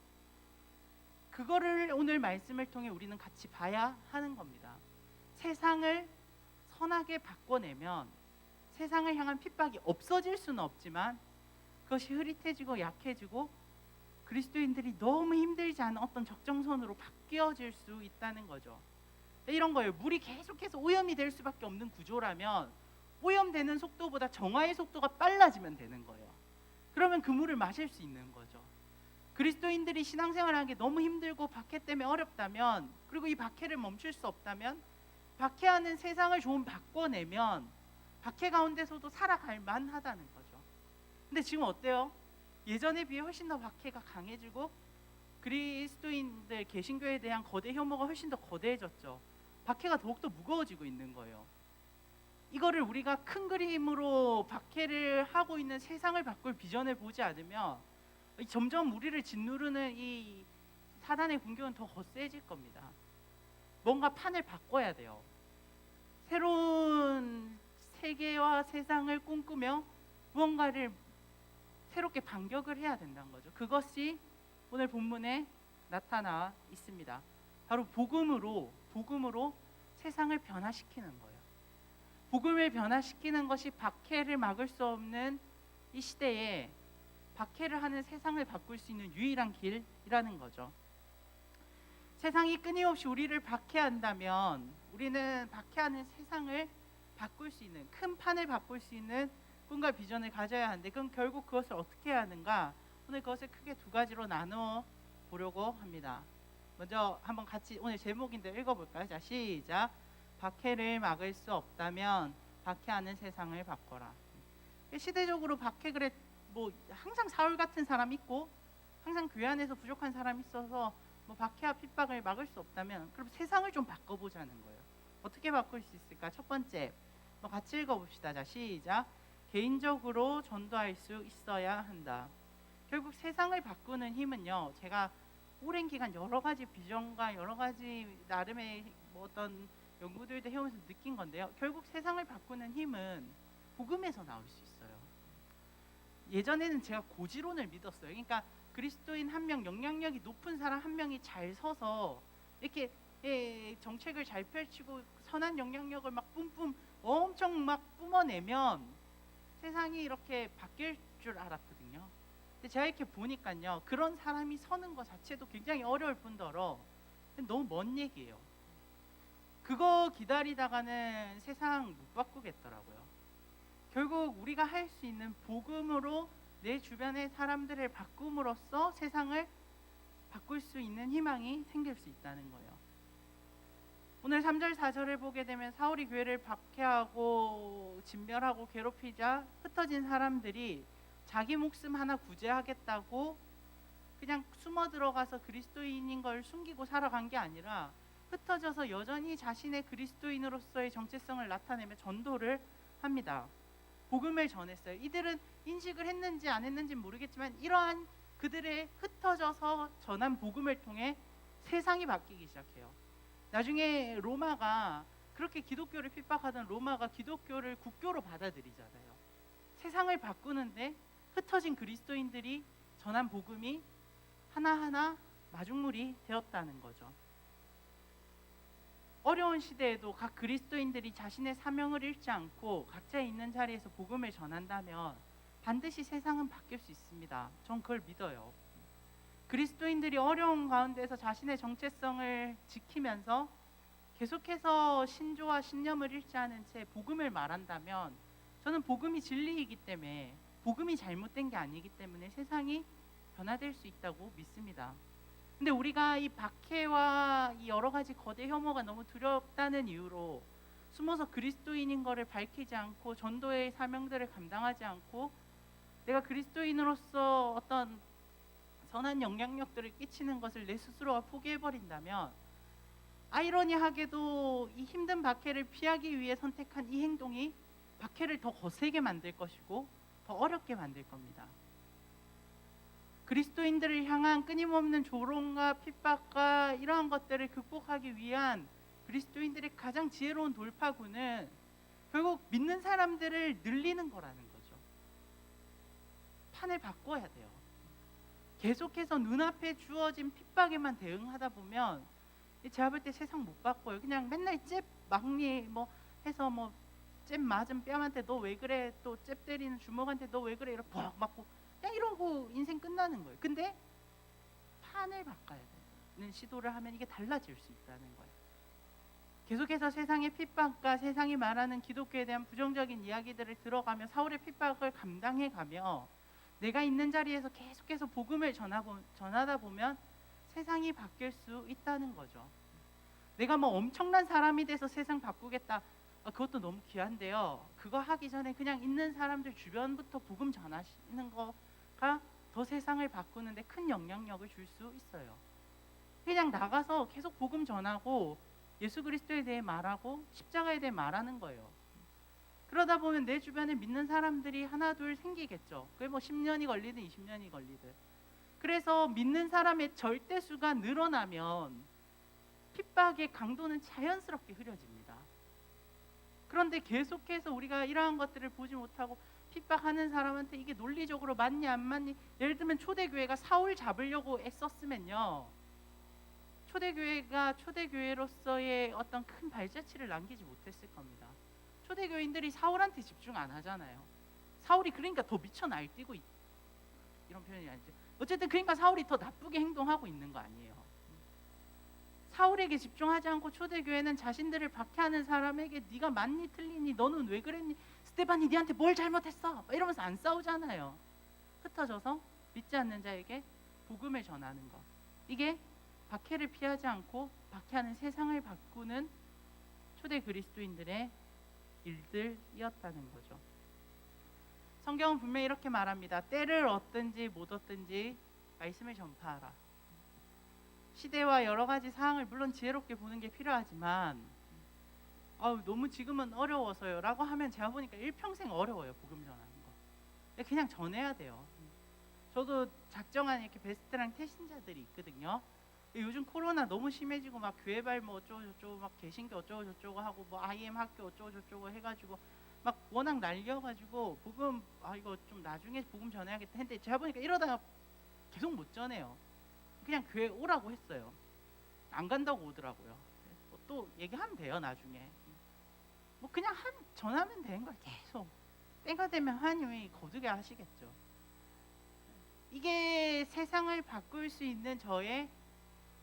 그거를 오늘 말씀을 통해 우리는 같이 봐야 하는 겁니다. 세상을 선하게 바꿔내면 세상을 향한 핍박이 없어질 수는 없지만 그것이 흐릿해지고 약해지고 그리스도인들이 너무 힘들지 않은 어떤 적정선으로 바뀌어질 수 있다는 거죠. 이런 거예요. 물이 계속해서 오염이 될 수밖에 없는 구조라면 오염되는 속도보다 정화의 속도가 빨라지면 되는 거예요. 그러면 그 물을 마실 수 있는 거죠. 그리스도인들이 신앙생활하는 게 너무 힘들고 박해 때문에 어렵다면, 그리고 이 박해를 멈출 수 없다면, 박해하는 세상을 좀 바꿔내면 박해 가운데서도 살아갈 만하다는 거죠. 근데 지금 어때요? 예전에 비해 훨씬 더 박해가 강해지고 그리스도인들 개신교에 대한 거대 혐오가 훨씬 더 거대해졌죠. 박해가 더욱더 무거워지고 있는 거예요. 이거를 우리가 큰 그림으로 박해를 하고 있는 세상을 바꿀 비전을 보지 않으면 점점 우리를 짓누르는 이 사단의 공격은 더 거세질 겁니다. 뭔가 판을 바꿔야 돼요. 새로운 세계와 세상을 꿈꾸며 무언가를 새롭게 반격을 해야 된다는 거죠. 그것이 오늘 본문에 나타나 있습니다. 바로 복음으로 세상을 변화시키는 거예요. 복음을 변화시키는 것이 박해를 막을 수 없는 이 시대에 박해를 하는 세상을 바꿀 수 있는 유일한 길이라는 거죠. 세상이 끊임없이 우리를 박해한다면 우리는 박해하는 세상을 바꿀 수 있는, 큰 판을 바꿀 수 있는 꿈과 비전을 가져야 하는데, 그럼 결국 그것을 어떻게 해야 하는가? 오늘 그것을 크게 두 가지로 나누어 보려고 합니다. 먼저 한번 같이 오늘 제목인데 읽어볼까요? 자, 시작. 박해를 막을 수 없다면 박해하는 세상을 바꿔라. 시대적으로 박해, 그래 뭐 항상 사울 같은 사람 있고 항상 교회 안에서 부족한 사람이 있어서 뭐 박해와 핍박을 막을 수 없다면 그럼 세상을 좀 바꿔보자는 거예요. 어떻게 바꿀 수 있을까? 첫 번째, 뭐 같이 읽어봅시다. 자, 시작. 개인적으로 전도할 수 있어야 한다. 결국 세상을 바꾸는 힘은요, 제가 오랜 기간 여러 가지 비전과 여러 가지 나름의 뭐 어떤 연구들도 해오면서 느낀 건데요. 결국 세상을 바꾸는 힘은 복음에서 나올 수 있어요. 예전에는 제가 고지론을 믿었어요. 그러니까 그리스도인 한 명, 영향력이 높은 사람 한 명이 잘 서서 이렇게 정책을 잘 펼치고 선한 영향력을 막 엄청 막 뿜어내면 세상이 이렇게 바뀔 줄 알았거든요. 근데 제가 이렇게 보니까요, 그런 사람이 서는 것 자체도 굉장히 어려울 뿐더러 너무 먼 얘기예요. 그거 기다리다가는 세상 못 바꾸겠더라고요. 결국 우리가 할 수 있는 복음으로 내 주변의 사람들을 바꿈으로써 세상을 바꿀 수 있는 희망이 생길 수 있다는 거예요. 오늘 3절 4절을 보게 되면 사울이 교회를 박해하고 진멸하고 괴롭히자 흩어진 사람들이 자기 목숨 하나 구제하겠다고 그냥 숨어 들어가서 그리스도인인 걸 숨기고 살아간 게 아니라 흩어져서 여전히 자신의 그리스도인으로서의 정체성을 나타내며 전도를 합니다. 복음을 전했어요. 이들은 인식을 했는지 안 했는지 모르겠지만 이러한 그들의 흩어져서 전한 복음을 통해 세상이 바뀌기 시작해요. 나중에 로마가 그렇게 기독교를 핍박하던 로마가 기독교를 국교로 받아들이잖아요. 세상을 바꾸는데 흩어진 그리스도인들이 전한 복음이 하나하나 마중물이 되었다는 거죠. 어려운 시대에도 각 그리스도인들이 자신의 사명을 잃지 않고 각자 있는 자리에서 복음을 전한다면 반드시 세상은 바뀔 수 있습니다. 전 그걸 믿어요. 그리스도인들이 어려운 가운데서 자신의 정체성을 지키면서 계속해서 신조와 신념을 잃지 않은 채 복음을 말한다면 저는 복음이 진리이기 때문에 복음이 잘못된 게 아니기 때문에 세상이 변화될 수 있다고 믿습니다. 근데 우리가 이 박해와 이 여러 가지 거대 혐오가 너무 두렵다는 이유로 숨어서 그리스도인인 것을 밝히지 않고 전도의 사명들을 감당하지 않고 내가 그리스도인으로서 어떤 선한 영향력들을 끼치는 것을 내 스스로가 포기해버린다면 아이러니하게도 이 힘든 박해를 피하기 위해 선택한 이 행동이 박해를 더 거세게 만들 것이고 더 어렵게 만들 겁니다. 그리스도인들을 향한 끊임없는 조롱과 핍박과 이러한 것들을 극복하기 위한 그리스도인들의 가장 지혜로운 돌파구는 결국 믿는 사람들을 늘리는 거라는 거죠. 판을 바꿔야 돼요. 계속해서 눈앞에 주어진 핍박에만 대응하다 보면 제가 볼 때 세상 못 바꿔요. 그냥 맨날 잽 막리 뭐 해서 뭐 잽 맞은 뺨한테 너 왜 그래, 또 잽 때리는 주먹한테 너 왜 그래, 이렇게 퍽 맞고 그냥 이러고 인생 끝나는 거예요. 근데 판을 바꿔야 되는 시도를 하면 이게 달라질 수 있다는 거예요. 계속해서 세상의 핍박과 세상이 말하는 기독교에 대한 부정적인 이야기들을 들어가며 사울의 핍박을 감당해가며 내가 있는 자리에서 계속해서 복음을 전하다 보면 세상이 바뀔 수 있다는 거죠. 내가 뭐 엄청난 사람이 돼서 세상 바꾸겠다, 그것도 너무 귀한데요. 그거 하기 전에 그냥 있는 사람들 주변부터 복음 전하시는 거가 더 세상을 바꾸는데 큰 영향력을 줄 수 있어요. 그냥 나가서 계속 복음 전하고 예수 그리스도에 대해 말하고 십자가에 대해 말하는 거예요. 그러다 보면 내 주변에 믿는 사람들이 하나 둘 생기겠죠. 그게 뭐 10년이 걸리든 20년이 걸리든. 그래서 믿는 사람의 절대수가 늘어나면 핍박의 강도는 자연스럽게 흐려집니다. 그런데 계속해서 우리가 이러한 것들을 보지 못하고 핍박하는 사람한테 이게 논리적으로 맞니 안 맞니, 예를 들면 초대교회가 사울 잡으려고 애썼으면요, 초대교회가 초대교회로서의 어떤 큰 발자취를 남기지 못했을 겁니다. 초대교인들이 사울한테 집중 안 하잖아요. 사울이 그러니까 더 미쳐 날뛰고 이런 표현이 아니죠. 어쨌든 그러니까 사울이 더 나쁘게 행동하고 있는 거 아니에요. 사울에게 집중하지 않고 초대교회는 자신들을 박해하는 사람에게 네가 맞니 틀리니, 너는 왜 그랬니, 스데반이 네한테 뭘 잘못했어, 이러면서 안 싸우잖아요. 흩어져서 믿지 않는 자에게 복음을 전하는 것, 이게 박해를 피하지 않고 박해하는 세상을 바꾸는 초대 그리스도인들의 일들이었다는 거죠. 성경은 분명히 이렇게 말합니다. 때를 얻든지 못 얻든지 말씀을 전파하라. 시대와 여러 가지 상황을 물론 지혜롭게 보는 게 필요하지만 너무 지금은 어려워서요 라고 하면 제가 보니까 일평생 어려워요. 복음 전하는 거 그냥 전해야 돼요. 저도 작정한 이렇게 베스트랑 태신자들이 있거든요. 요즘 코로나 너무 심해지고 막 교회발 뭐 어쩌고 저쩌고 막 개신교 어쩌고 저쩌고 하고 뭐 IM 학교 어쩌고 저쩌고 해가지고 막 워낙 날려가지고 복음 이거 좀 나중에 복음 전해야겠다 했는데 제가 보니까 이러다가 계속 못 전해요. 그냥 교회 오라고 했어요. 안 간다고 오더라고요. 또 얘기하면 돼요 나중에. 뭐 그냥 전하면 되는 걸 계속. 때가 되면 하나님이 거두게 하시겠죠. 이게 세상을 바꿀 수 있는 저의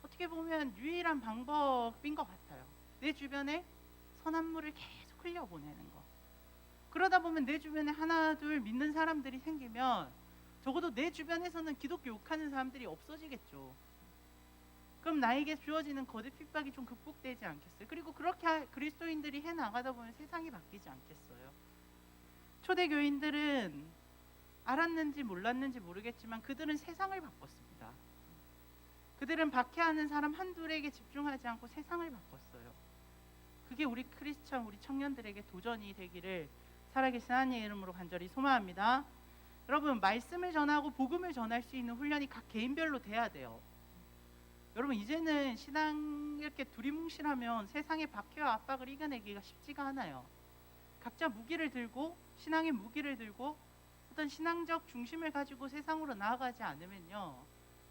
어떻게 보면 유일한 방법인 것 같아요. 내 주변에 선한 물을 계속 흘려보내는 거. 그러다 보면 내 주변에 하나 둘 믿는 사람들이 생기면 적어도 내 주변에서는 기독교 욕하는 사람들이 없어지겠죠. 그럼 나에게 주어지는 거대 핍박이 좀 극복되지 않겠어요? 그리고 그렇게 그리스도인들이 해나가다 보면 세상이 바뀌지 않겠어요? 초대교인들은 알았는지 몰랐는지 모르겠지만 그들은 세상을 바꿨습니다. 그들은 박해하는 사람 한둘에게 집중하지 않고 세상을 바꿨어요. 그게 우리 크리스찬, 우리 청년들에게 도전이 되기를 살아계신 하나님의 이름으로 간절히 소망합니다. 여러분, 말씀을 전하고 복음을 전할 수 있는 훈련이 각 개인별로 돼야 돼요. 여러분, 이제는 신앙 이렇게 두리뭉실하면 세상의 박해와 압박을 이겨내기가 쉽지가 않아요. 각자 무기를 들고, 신앙의 무기를 들고 어떤 신앙적 중심을 가지고 세상으로 나아가지 않으면요,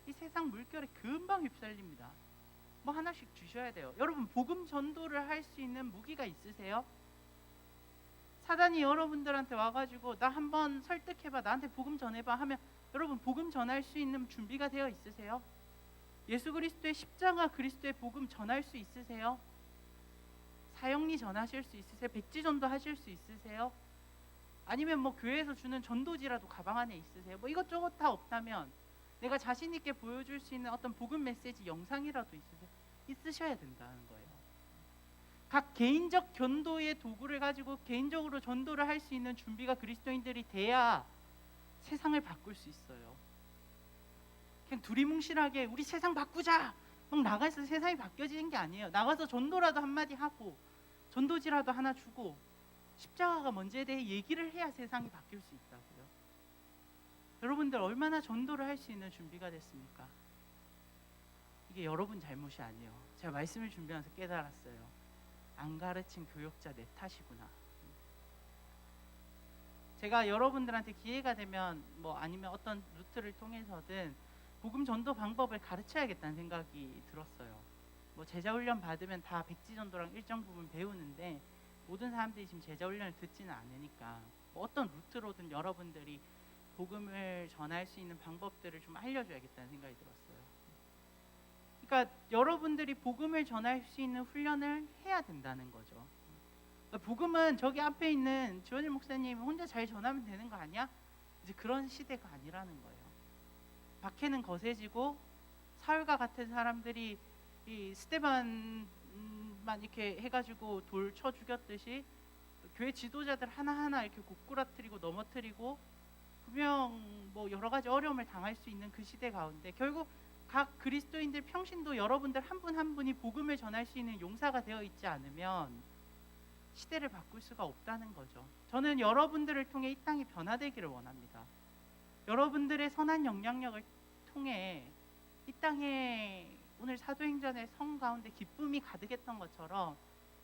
이 세상 물결에 금방 휩쓸립니다. 뭐 하나씩 주셔야 돼요. 여러분, 복음 전도를 할 수 있는 무기가 있으세요? 사단이 여러분들한테 와가지고 나 한번 설득해봐, 나한테 복음 전해봐 하면 여러분 복음 전할 수 있는 준비가 되어 있으세요? 예수 그리스도의 십자가 그리스도의 복음 전할 수 있으세요? 사형리 전하실 수 있으세요? 백지 전도 하실 수 있으세요? 아니면 뭐 교회에서 주는 전도지라도 가방 안에 있으세요? 뭐 이것저것 다 없다면 내가 자신 있게 보여줄 수 있는 어떤 복음 메시지 영상이라도 있으셔야 된다는 거예요. 각 개인적 전도의 도구를 가지고 개인적으로 전도를 할 수 있는 준비가 그리스도인들이 돼야 세상을 바꿀 수 있어요. 그냥 두리뭉실하게 우리 세상 바꾸자 막 나가서 세상이 바뀌어지는 게 아니에요. 나가서 전도라도 한마디 하고 전도지라도 하나 주고 십자가가 뭔지에 대해 얘기를 해야 세상이 바뀔 수 있다고요. 여러분들 얼마나 전도를 할 수 있는 준비가 됐습니까? 이게 여러분 잘못이 아니에요. 제가 말씀을 준비하면서 깨달았어요. 안 가르친 교역자 내 탓이구나. 제가 여러분들한테 기회가 되면 뭐 아니면 어떤 루트를 통해서든 복음 전도 방법을 가르쳐야겠다는 생각이 들었어요. 뭐 제자 훈련 받으면 다 백지 전도랑 일정 부분 배우는데 모든 사람들이 지금 제자 훈련을 듣지는 않으니까 뭐 어떤 루트로든 여러분들이 복음을 전할 수 있는 방법들을 좀 알려줘야겠다는 생각이 들었어요. 그러니까 여러분들이 복음을 전할 수 있는 훈련을 해야 된다는 거죠. 그러니까 복음은 저기 앞에 있는 지원일 목사님 혼자 잘 전하면 되는 거 아니야? 이제 그런 시대가 아니라는 거예요. 박해는 거세지고 사울과 같은 사람들이 이 스데반만 이렇게 해가지고 돌 쳐 죽였듯이 교회 지도자들 하나하나 이렇게 고꾸라뜨리고 넘어뜨리고 분명 뭐 여러 가지 어려움을 당할 수 있는 그 시대 가운데 결국 각 그리스도인들 평신도 여러분들 한 분 한 분이 복음을 전할 수 있는 용사가 되어 있지 않으면 시대를 바꿀 수가 없다는 거죠. 저는 여러분들을 통해 이 땅이 변화되기를 원합니다. 여러분들의 선한 영향력을 통해 이 땅에 오늘 사도행전의 성 가운데 기쁨이 가득했던 것처럼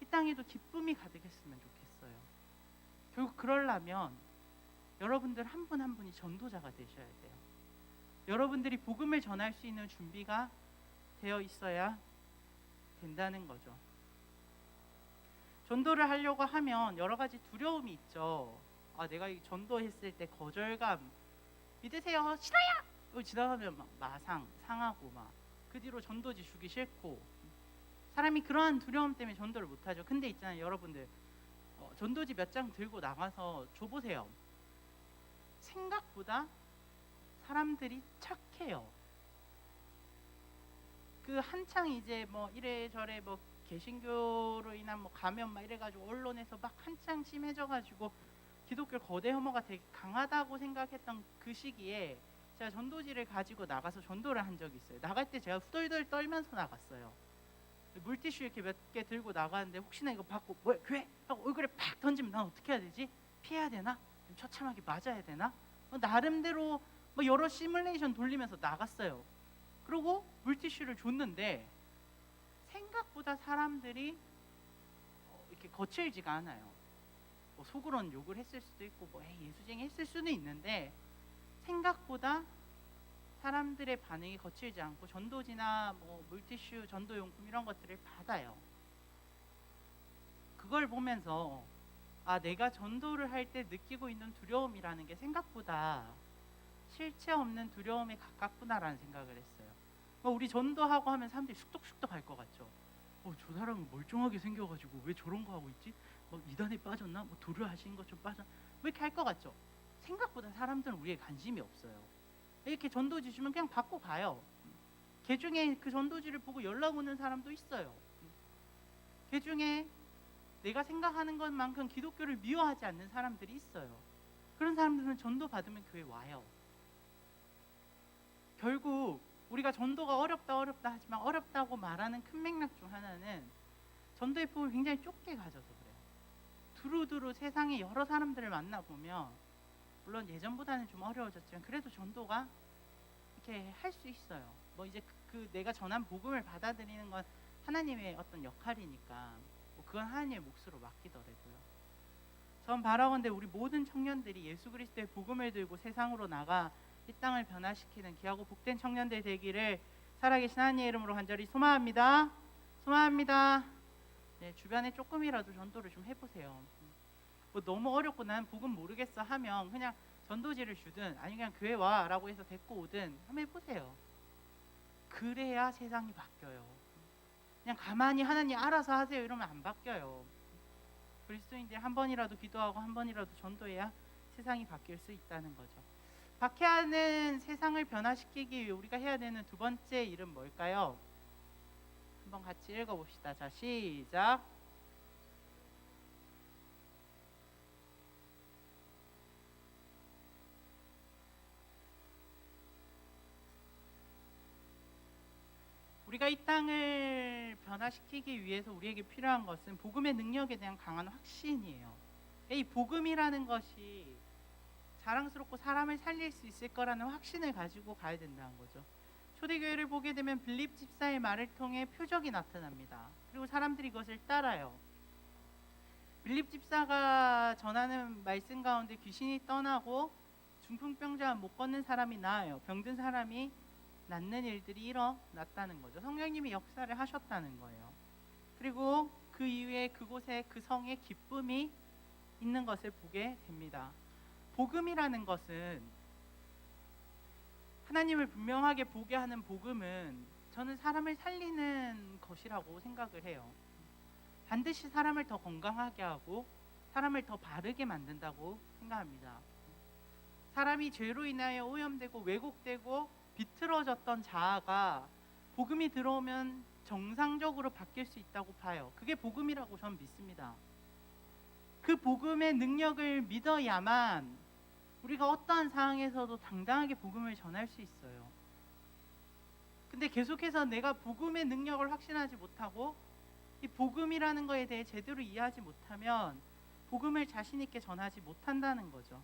이 땅에도 기쁨이 가득했으면 좋겠어요. 결국 그러려면 여러분들 한 분 한 분이 전도자가 되셔야 돼요. 여러분들이 복음을 전할 수 있는 준비가 되어 있어야 된다는 거죠. 전도를 하려고 하면 여러 가지 두려움이 있죠. 아, 내가 이 전도했을 때 거절감 믿으세요? 싫어요! 지나가면 막 마상, 상하고 막 그 뒤로 전도지 주기 싫고 사람이 그러한 두려움 때문에 전도를 못하죠. 근데 있잖아요, 여러분들 전도지 몇 장 들고 나가서 줘보세요. 생각보다 사람들이 착해요. 그 한창 이제 뭐 이래저래 뭐 개신교로 인한 뭐 감염 막 이래가지고 언론에서 막 한창 심해져가지고 기독교 거대 혐오가 되게 강하다고 생각했던 그 시기에 제가 전도지를 가지고 나가서 전도를 한 적이 있어요. 나갈 때 제가 후덜덜 떨면서 나갔어요. 물티슈 이렇게 몇 개 들고 나가는데 혹시나 이거 받고 뭐야 교회? 하고 얼굴에 팍 던지면 난 어떻게 해야 되지? 피해야 되나? 좀 처참하게 맞아야 되나? 나름대로 뭐 여러 시뮬레이션 돌리면서 나갔어요. 그리고 물티슈를 줬는데 생각보다 사람들이 이렇게 거칠지가 않아요. 뭐 속으로는 욕을 했을 수도 있고 뭐 예수쟁이 했을 수는 있는데 생각보다 사람들의 반응이 거칠지 않고 전도지나 뭐 물티슈, 전도용품 이런 것들을 받아요. 그걸 보면서 아, 내가 전도를 할 때 느끼고 있는 두려움이라는 게 생각보다 실체 없는 두려움에 가깝구나라는 생각을 했어요. 우리 전도하고 하면 사람들이 쑥덕쑥덕 할 것 같죠. 저 사람은 멀쩡하게 생겨가지고 왜 저런 거 하고 있지? 이단에 빠졌나? 뭐 도를 하시는 것좀 빠졌나? 뭐 이렇게 할 것 같죠. 생각보다 사람들은 우리에 관심이 없어요. 이렇게 전도지 주면 그냥 받고 가요. 개 중에 그 전도지를 보고 연락 오는 사람도 있어요. 개 중에 내가 생각하는 것만큼 기독교를 미워하지 않는 사람들이 있어요. 그런 사람들은 전도 받으면 교회 와요. 결국 우리가 전도가 어렵다 하지만 어렵다고 말하는 큰 맥락 중 하나는 전도의 폭을 굉장히 좁게 가져서 그래요. 두루두루 세상에 여러 사람들을 만나보면 물론 예전보다는 좀 어려워졌지만 그래도 전도가 이렇게 할 수 있어요. 뭐 이제 그 내가 전한 복음을 받아들이는 건 하나님의 어떤 역할이니까 뭐 그건 하나님의 몫으로 맡기더라고요. 전 바라건대 우리 모든 청년들이 예수 그리스도의 복음을 들고 세상으로 나가 이 땅을 변화시키는 귀하고 복된 청년들 되기를 살아계신 하나님의 이름으로 간절히 소망합니다. 소망합니다. 네, 주변에 조금이라도 전도를 좀 해보세요. 뭐 너무 어렵고 난 복음 모르겠어 하면 그냥 전도지를 주든 아니면 그냥 교회 와라고 해서 데리고 오든 한번 해보세요. 그래야 세상이 바뀌어요. 그냥 가만히 하나님 알아서 하세요 이러면 안 바뀌어요. 그리스도인들이 한 번이라도 기도하고 한 번이라도 전도해야 세상이 바뀔 수 있다는 거죠. 박해하는 세상을 변화시키기 위해 우리가 해야 되는 두 번째 일은 뭘까요? 한번 같이 읽어봅시다. 자, 시작. 우리가 이 땅을 변화시키기 위해서 우리에게 필요한 것은 복음의 능력에 대한 강한 확신이에요. 이 복음이라는 것이 자랑스럽고 사람을 살릴 수 있을 거라는 확신을 가지고 가야 된다는 거죠. 초대교회를 보게 되면 빌립 집사의 말을 통해 표적이 나타납니다. 그리고 사람들이 그것을 따라요. 빌립 집사가 전하는 말씀 가운데 귀신이 떠나고 중풍병자 못 걷는 사람이 나아요. 병든 사람이 낫는 일들이 일어났다는 거죠. 성령님이 역사를 하셨다는 거예요. 그리고 그 이후에 그곳에 그 성에 기쁨이 있는 것을 보게 됩니다. 복음이라는 것은 하나님을 분명하게 보게 하는 복음은 저는 사람을 살리는 것이라고 생각을 해요. 반드시 사람을 더 건강하게 하고 사람을 더 바르게 만든다고 생각합니다. 사람이 죄로 인하여 오염되고 왜곡되고 비틀어졌던 자아가 복음이 들어오면 정상적으로 바뀔 수 있다고 봐요. 그게 복음이라고 저는 믿습니다. 그 복음의 능력을 믿어야만 우리가 어떠한 상황에서도 당당하게 복음을 전할 수 있어요. 근데 계속해서 내가 복음의 능력을 확신하지 못하고 이 복음이라는 거에 대해 제대로 이해하지 못하면 복음을 자신 있게 전하지 못한다는 거죠.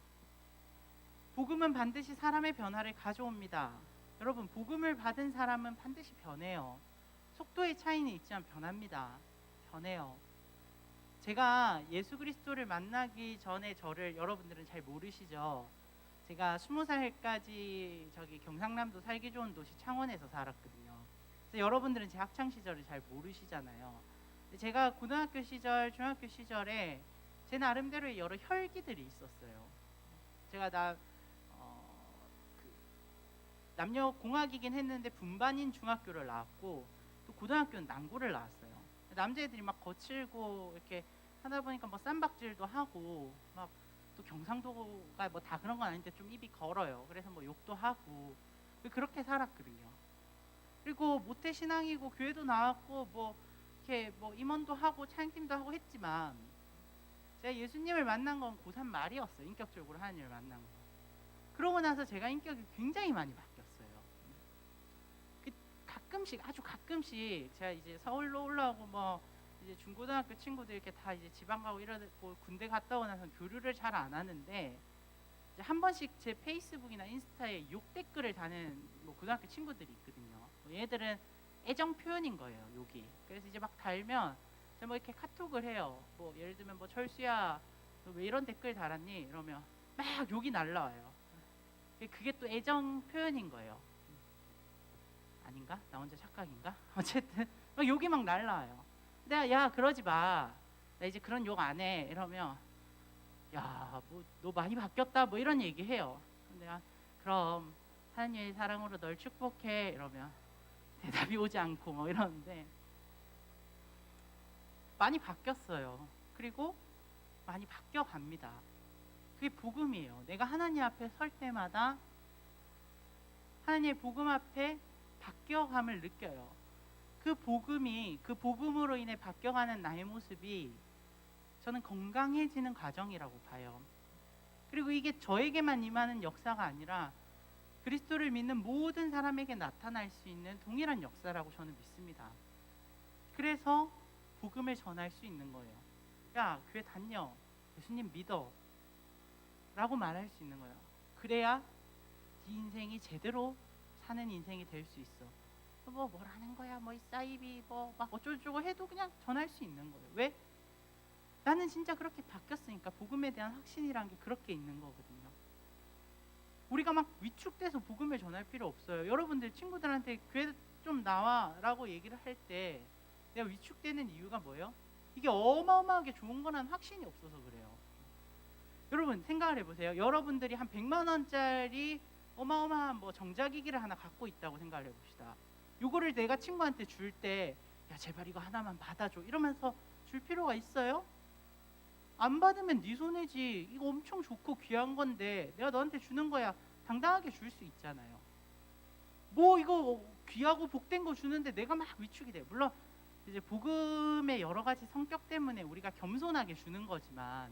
복음은 반드시 사람의 변화를 가져옵니다. 여러분, 복음을 받은 사람은 반드시 변해요. 속도의 차이는 있지만 변합니다. 변해요. 제가 예수 그리스도를 만나기 전에 저를 여러분들은 잘 모르시죠. 제가 20살까지 저기 경상남도 살기 좋은 도시 창원에서 살았거든요. 그래서 여러분들은 제 학창 시절을 잘 모르시잖아요. 제가 고등학교 시절, 중학교 시절에 제 나름대로의 여러 혈기들이 있었어요. 제가 남녀 공학이긴 했는데 분반인 중학교를 나왔고 또 고등학교는 남고를 나왔어요. 남자애들이 막 거칠고 이렇게 하다 보니까 뭐 쌈박질도 하고 막 또 경상도가 뭐 다 그런 건 아닌데 좀 입이 걸어요. 그래서 뭐 욕도 하고 그렇게 살았거든요. 그리고 모태 신앙이고 교회도 나왔고 뭐 이렇게 뭐 임원도 하고 찬양팀도 하고 했지만 제가 예수님을 만난 건 고3 말이었어요. 인격적으로 하나님을 만난 거. 그러고 나서 제가 인격이 굉장히 많이 바뀌었어요. 가끔씩 아주 가끔씩 제가 이제 서울로 올라오고 뭐 이제 중고등학교 친구들 이렇게 다 이제 지방 가고 이러고 군대 갔다 오고 나서 교류를 잘 안 하는데 이제 한 번씩 제 페이스북이나 인스타에 욕 댓글을 다는 뭐 고등학교 친구들이 있거든요. 뭐 얘들은 애정 표현인 거예요, 욕이. 그래서 이제 막 달면 제가 뭐 이렇게 카톡을 해요. 뭐 예를 들면 뭐 철수야, 너 왜 이런 댓글 달았니? 이러면 막 욕이 날라와요. 그게 또 애정 표현인 거예요. 아닌가? 나 혼자 착각인가? 어쨌든 막 욕이 막 날라와요. 내가 야 그러지 마. 나 이제 그런 욕 안 해. 이러면 야 뭐 너 많이 바뀌었다 뭐 이런 얘기 해요. 내가 그럼 하나님의 사랑으로 널 축복해 이러면 대답이 오지 않고 뭐 이러는데 많이 바뀌었어요. 그리고 많이 바뀌어 갑니다. 그게 복음이에요. 내가 하나님 앞에 설 때마다 하나님의 복음 앞에 바뀌어감을 느껴요. 그 복음이 그 복음으로 인해 바뀌어가는 나의 모습이 저는 건강해지는 과정이라고 봐요. 그리고 이게 저에게만 임하는 역사가 아니라 그리스도를 믿는 모든 사람에게 나타날 수 있는 동일한 역사라고 저는 믿습니다. 그래서 복음을 전할 수 있는 거예요. 야, 교회 다녀. 예수님 믿어. 라고 말할 수 있는 거예요. 그래야 네 인생이 제대로 사는 인생이 될 수 있어. 뭐라는 거야, 뭐 이 사이비 뭐 막 어쩌고저쩌고 해도 그냥 전할 수 있는 거예요. 왜? 나는 진짜 그렇게 바뀌었으니까. 복음에 대한 확신이란 게 그렇게 있는 거거든요. 우리가 막 위축돼서 복음을 전할 필요 없어요. 여러분들 친구들한테 교회 좀 나와라고 얘기를 할 때 내가 위축되는 이유가 뭐예요? 이게 어마어마하게 좋은 거라는 확신이 없어서 그래요. 여러분 생각을 해보세요. 여러분들이 한 100만 원짜리 어마어마한 뭐 정자기기를 하나 갖고 있다고 생각을 해봅시다. 요거를 내가 친구한테 줄 때 야 제발 이거 하나만 받아줘 이러면서 줄 필요가 있어요? 안 받으면 네 손해지. 이거 엄청 좋고 귀한 건데 내가 너한테 주는 거야. 당당하게 줄 수 있잖아요. 뭐 이거 귀하고 복된 거 주는데 내가 막 위축이 돼요. 물론 이제 복음의 여러 가지 성격 때문에 우리가 겸손하게 주는 거지만,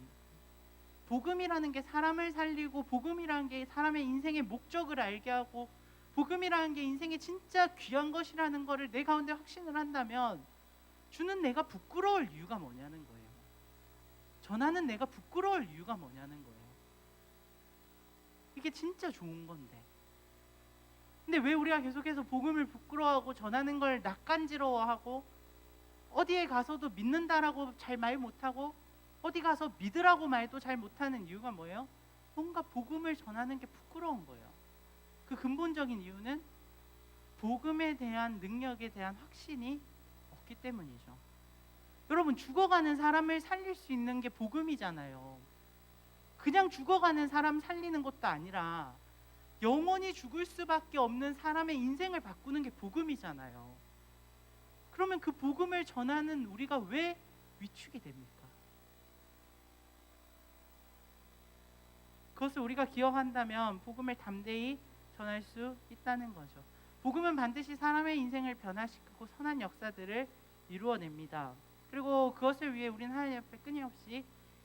복음이라는 게 사람을 살리고, 복음이라는 게 사람의 인생의 목적을 알게 하고, 복음이라는 게 인생의 진짜 귀한 것이라는 거를 내 가운데 확신을 한다면 주는 내가 부끄러울 이유가 뭐냐는 거예요. 전하는 내가 부끄러울 이유가 뭐냐는 거예요. 이게 진짜 좋은 건데. 근데 왜 우리가 계속해서 복음을 부끄러워하고 전하는 걸 낯간지러워하고 어디에 가서도 믿는다라고 잘 말 못하고 어디 가서 믿으라고 말도 잘 못하는 이유가 뭐예요? 뭔가 복음을 전하는 게 부끄러운 거예요. 그 근본적인 이유는 복음에 대한 능력에 대한 확신이 없기 때문이죠. 여러분, 죽어가는 사람을 살릴 수 있는 게 복음이잖아요. 그냥 죽어가는 사람 살리는 것도 아니라 영원히 죽을 수밖에 없는 사람의 인생을 바꾸는 게 복음이잖아요. 그러면 그 복음을 전하는 우리가 왜 위축이 됩니까? 그것을 우리가 기억한다면 복음을 담대히 전할 수 있다는 거죠. 복음은 반드시 사람의 인생을 변화시키고 선한 역사들을 이루어냅니다. 그리고 그것을 위해 우리는 하나님 앞에 끊임없이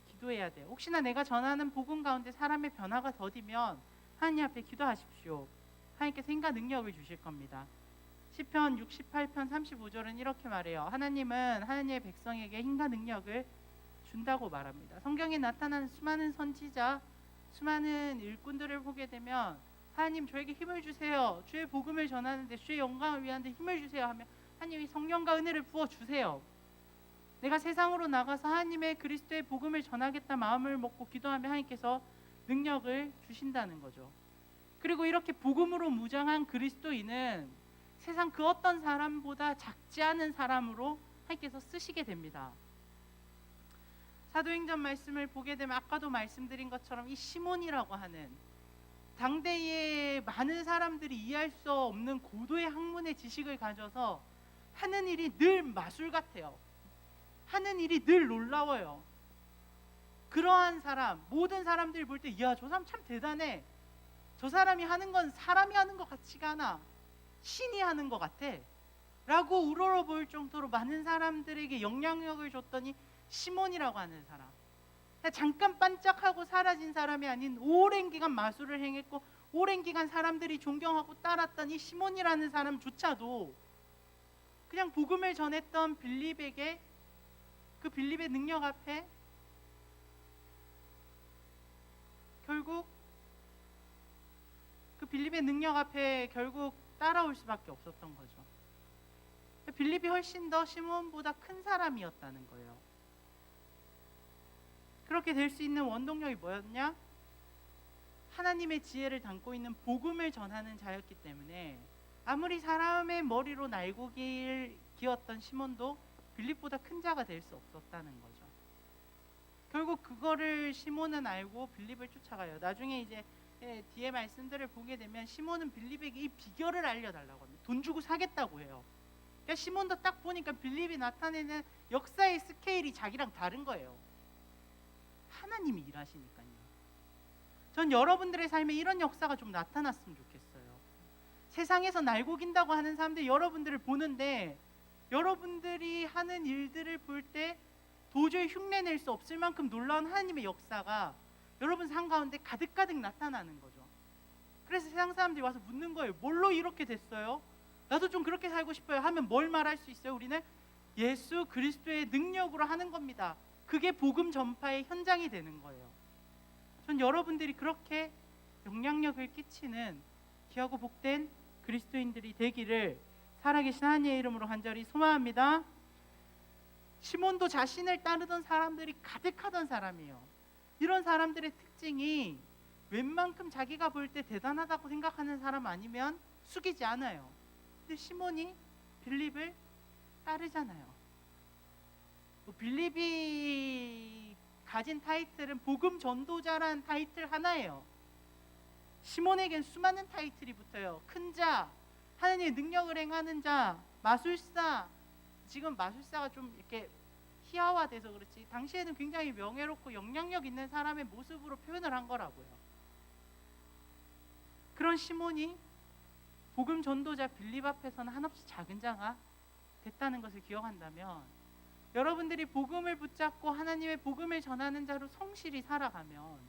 기도해야 돼요. 혹시나 내가 전하는 복음 가운데 사람의 변화가 더디면 하나님 앞에 기도하십시오. 하나님께서 힘과 능력을 주실 겁니다. 시편 68편 35절은 이렇게 말해요. 하나님은 하나님의 백성에게 힘과 능력을 준다고 말합니다. 성경에 나타난 수많은 선지자, 수많은 일꾼들을 보게 되면 하나님 저에게 힘을 주세요. 주의 복음을 전하는데 주의 영광을 위하는데 힘을 주세요 하면 하나님이 성령과 은혜를 부어주세요. 내가 세상으로 나가서 하나님의 그리스도의 복음을 전하겠다 마음을 먹고 기도하면 하나님께서 능력을 주신다는 거죠. 그리고 이렇게 복음으로 무장한 그리스도인은 세상 그 어떤 사람보다 작지 않은 사람으로 하나님께서 쓰시게 됩니다. 사도행전 말씀을 보게 되면 아까도 말씀드린 것처럼 이 시몬이라고 하는 당대의 많은 사람들이 이해할 수 없는 고도의 학문의 지식을 가져서 하는 일이 늘 마술 같아요. 하는 일이 늘 놀라워요. 그러한 사람, 모든 사람들이 볼 때 이야 저 사람 참 대단해. 저 사람이 하는 건 사람이 하는 것 같지가 않아. 신이 하는 것 같아. 라고 우러러 보일 정도로 많은 사람들에게 영향력을 줬더니 시몬이라고 하는 사람, 잠깐 반짝하고 사라진 사람이 아닌 오랜 기간 마술을 행했고 오랜 기간 사람들이 존경하고 따랐던 이 시몬이라는 사람조차도 그냥 복음을 전했던 빌립에게 그 빌립의 능력 앞에 결국 따라올 수밖에 없었던 거죠. 빌립이 훨씬 더 시몬보다 큰 사람이었다는 거예요. 그렇게 될 수 있는 원동력이 뭐였냐? 하나님의 지혜를 담고 있는 복음을 전하는 자였기 때문에 아무리 사람의 머리로 날고기를 기었던 시몬도 빌립보다 큰 자가 될 수 없었다는 거죠. 결국 그거를 시몬은 알고 빌립을 쫓아가요. 나중에 이제 뒤에 말씀들을 보게 되면 시몬은 빌립에게 이 비결을 알려달라고 합니다. 돈 주고 사겠다고 해요. 그러니까 시몬도 딱 보니까 빌립이 나타내는 역사의 스케일이 자기랑 다른 거예요. 하나님이 일하시니까요. 전 여러분들의 삶에 이런 역사가 좀 나타났으면 좋겠어요. 세상에서 날고긴다고 하는 사람들 여러분들을 보는데 여러분들이 하는 일들을 볼 때 도저히 흉내낼 수 없을 만큼 놀라운 하나님의 역사가 여러분 삶 가운데 가득가득 나타나는 거죠. 그래서 세상 사람들이 와서 묻는 거예요. 뭘로 이렇게 됐어요? 나도 좀 그렇게 살고 싶어요 하면 뭘 말할 수 있어요? 우리는 예수 그리스도의 능력으로 하는 겁니다. 그게 복음 전파의 현장이 되는 거예요. 전 여러분들이 그렇게 영향력을 끼치는 귀하고 복된 그리스도인들이 되기를 살아계신 하나님의 이름으로 간절히 소망합니다. 시몬도 자신을 따르던 사람들이 가득하던 사람이에요. 이런 사람들의 특징이 웬만큼 자기가 볼 때 대단하다고 생각하는 사람 아니면 숙이지 않아요. 근데 시몬이 빌립을 따르잖아요. 빌립이 가진 타이틀은 복음 전도자라는 타이틀 하나예요. 시몬에겐 수많은 타이틀이 붙어요. 큰 자, 하나님의 능력을 행하는 자, 마술사. 지금 마술사가 좀 이렇게 희화화돼서 그렇지 당시에는 굉장히 명예롭고 영향력 있는 사람의 모습으로 표현을 한 거라고요. 그런 시몬이 복음 전도자 빌립 앞에서는 한없이 작은 자가 됐다는 것을 기억한다면, 여러분들이 복음을 붙잡고 하나님의 복음을 전하는 자로 성실히 살아가면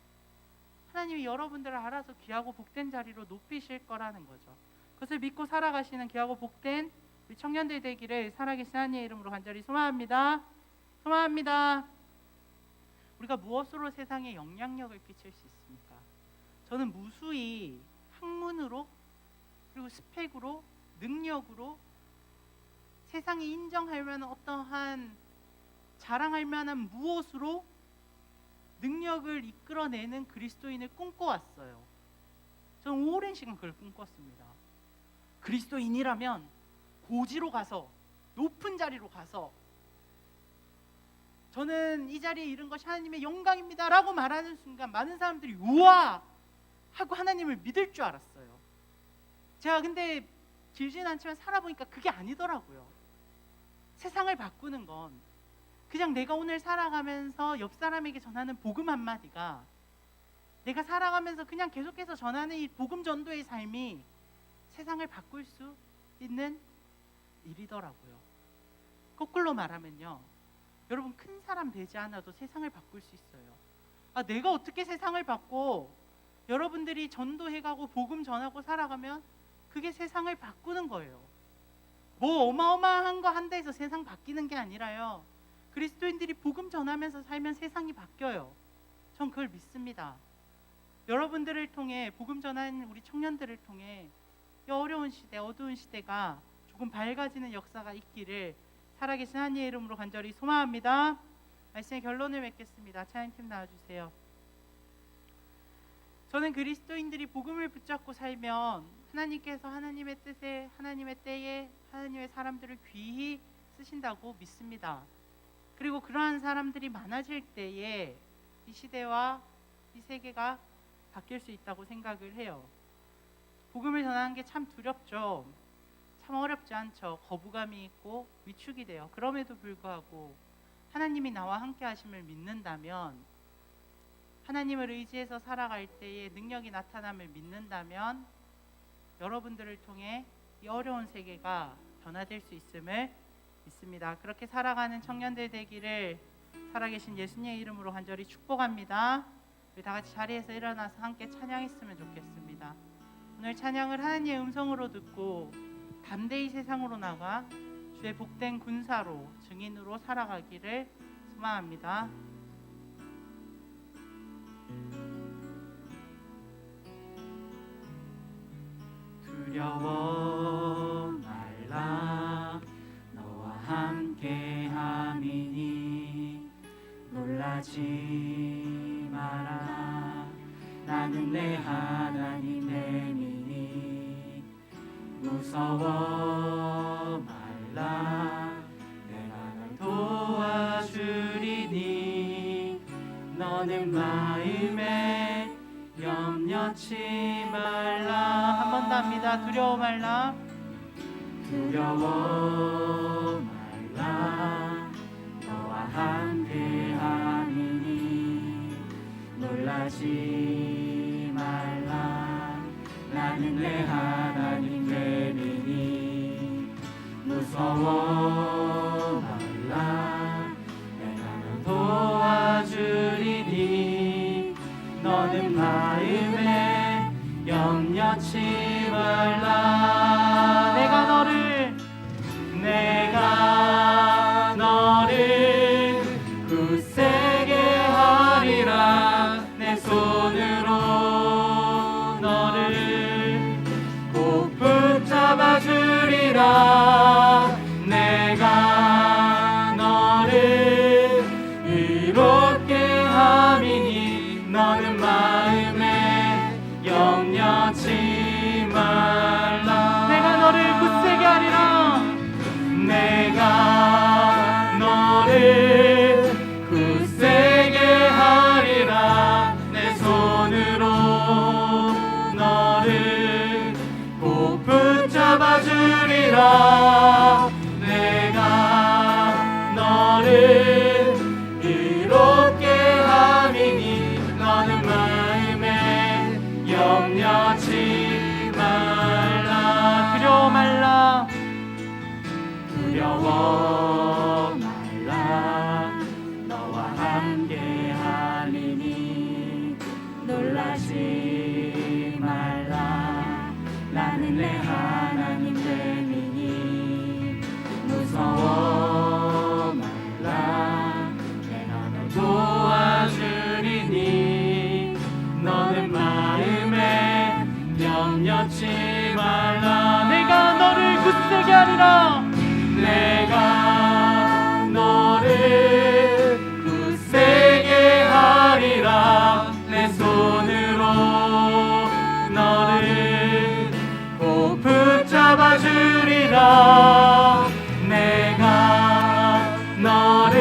하나님이 여러분들을 알아서 귀하고 복된 자리로 높이실 거라는 거죠. 그것을 믿고 살아가시는 귀하고 복된 우리 청년들 되기를 살아계신 하나님의 이름으로 간절히 소망합니다. 소망합니다. 우리가 무엇으로 세상에 영향력을 끼칠 수 있습니까? 저는 무수히 학문으로, 그리고 스펙으로, 능력으로 세상이 인정할 만한 어떠한 자랑할 만한 무엇으로 능력을 이끌어내는 그리스도인을 꿈꿔왔어요. 저는 오랜 시간 그걸 꿈꿨습니다. 그리스도인이라면 고지로 가서, 높은 자리로 가서 저는 이 자리에 이른 것이 하나님의 영광입니다 라고 말하는 순간 많은 사람들이 우와 하고 하나님을 믿을 줄 알았어요. 제가 근데 길지는 않지만 살아보니까 그게 아니더라고요. 세상을 바꾸는 건 그냥 내가 오늘 살아가면서 옆 사람에게 전하는 복음 한마디가, 내가 살아가면서 그냥 계속해서 전하는 이 복음 전도의 삶이 세상을 바꿀 수 있는 일이더라고요. 거꾸로 말하면요, 여러분 큰 사람 되지 않아도 세상을 바꿀 수 있어요. 내가 어떻게 세상을 바꿔? 여러분들이 전도해가고 복음 전하고 살아가면 그게 세상을 바꾸는 거예요. 뭐 어마어마한 거 한다 해서 세상 바뀌는 게 아니라요, 그리스도인들이 복음 전하면서 살면 세상이 바뀌어요. 전 그걸 믿습니다. 여러분들을 통해, 복음 전하는 우리 청년들을 통해 이 어려운 시대, 어두운 시대가 조금 밝아지는 역사가 있기를 살아계신 하나님의 이름으로 간절히 소망합니다. 말씀의 결론을 맺겠습니다. 찬양팀 나와주세요. 저는 그리스도인들이 복음을 붙잡고 살면 하나님께서 하나님의 뜻에, 하나님의 때에 하나님의 사람들을 귀히 쓰신다고 믿습니다. 그리고 그러한 사람들이 많아질 때에 이 시대와 이 세계가 바뀔 수 있다고 생각을 해요. 복음을 전하는 게 참 두렵죠. 참 어렵지 않죠. 거부감이 있고 위축이 돼요. 그럼에도 불구하고 하나님이 나와 함께 하심을 믿는다면, 하나님을 의지해서 살아갈 때에 능력이 나타남을 믿는다면 여러분들을 통해 이 어려운 세계가 변화될 수 있음을 믿습니다. 그렇게 살아가는 청년들 되기를 살아계신 예수님의 이름으로 간절히 축복합니다. 우리 다 같이 자리에서 일어나서 함께 찬양했으면 좋겠습니다. 오늘 찬양을 하나님의 음성으로 듣고 담대히 세상으로 나가 주의 복된 군사로, 증인으로 살아가기를 소망합니다. 두려워 말라, 너와 함께 함이니 놀라지 마라. 나는 내 하나님 됨이니 무서워 말라. 내가 널 도와주리니 너는 마음에 염려치 말라. 한 번 더 합니다. 두려워 말라. 두려워 말라. 너와 함께 함이니 놀라지 말라. 나는 내 하나님 됨이니 무서워 말라. 내가 널 도와주리니 너는 마음에 염려치 말라. 내가 너를 굳세게 하리라. 내 손으로 너를 꼭 붙잡아 주리라. 내가 너를 의롭게 함이니 너는 마음에 염려치 말라. 내가 너를 굳세게 하리라. 내가 너를 굳세게 하리라. 내 손으로 너를 꼭 붙잡아 주리라. 내가 너를 의롭게 함이니 너는 마음에 염려치 말라. 두려워 말라. 두려워 말라. 너와 함께 하리니 놀라지 말라. 나는 내 하나님 됨이니 무서워 말라. 내가 너 도와주리니 너는 마음에 염려치 말라. 내가 너를 굳세게 하리라. 내가 너를 굳세게 하리라. 내 손으로 너를 꼭 붙잡아 주리라. 내가 너를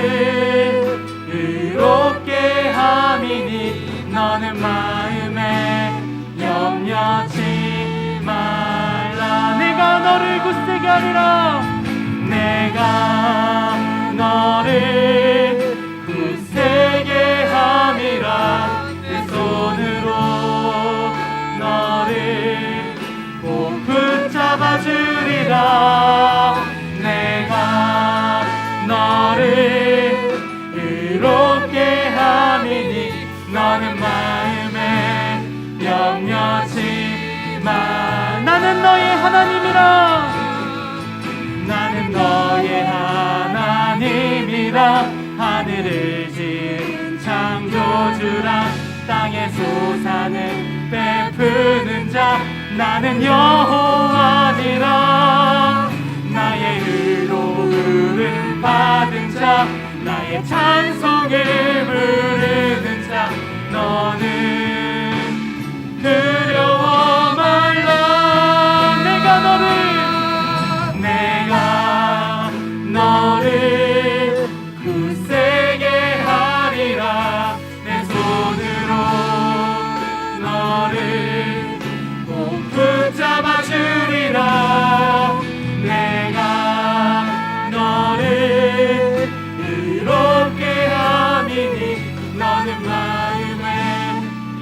의롭게 함이니 너는 마음에 염려치 말라. 내가 너를 굳세게 하리라. 내가 너를 굳세게 함이라. 내 손으로 너를 꼭 붙잡아 주리라. 내가 너를 의롭게 함이니 너는 마음에 염려치 마. 나는 너의 하나님이라. 나는 너의 하나님이라. 하늘을 지은 창조주라. 땅의 솟아는 베푸는 자. 나는 여호와니라. 나의 의로움을 받은 자. 나의 찬송을 부르는 자. 너는 두려워 말라. 내가 너를 굳세게 하리라. 내 손으로 너를 꼭 붙잡아 주리라. 내가 너를 의롭게 함이니 너는 마음에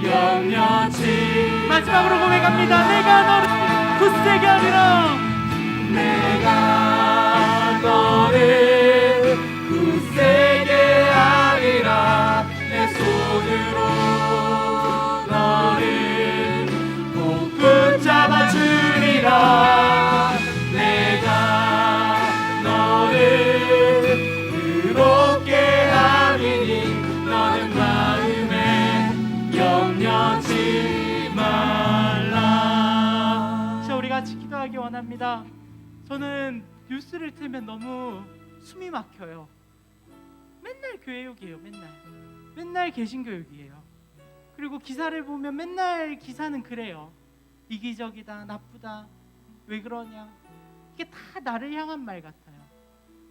염려치. 마지막으로 고백합니다. 내가 너를 굳세게 하리라. 내가 너를 굳세게 하리라. 내 손으로 너를 꼭 붙잡아 주리라. 내가 너를 의롭게 함이니 너는 마음에 염려치 말라. 자, 우리 같이 기도하기 원합니다. 저는 뉴스를 틀면 너무 숨이 막혀요. 맨날 교회욕이에요. 맨날 개신교육이에요. 그리고 기사를 보면 맨날 기사는 그래요. 이기적이다, 나쁘다, 왜 그러냐. 이게 다 나를 향한 말 같아요.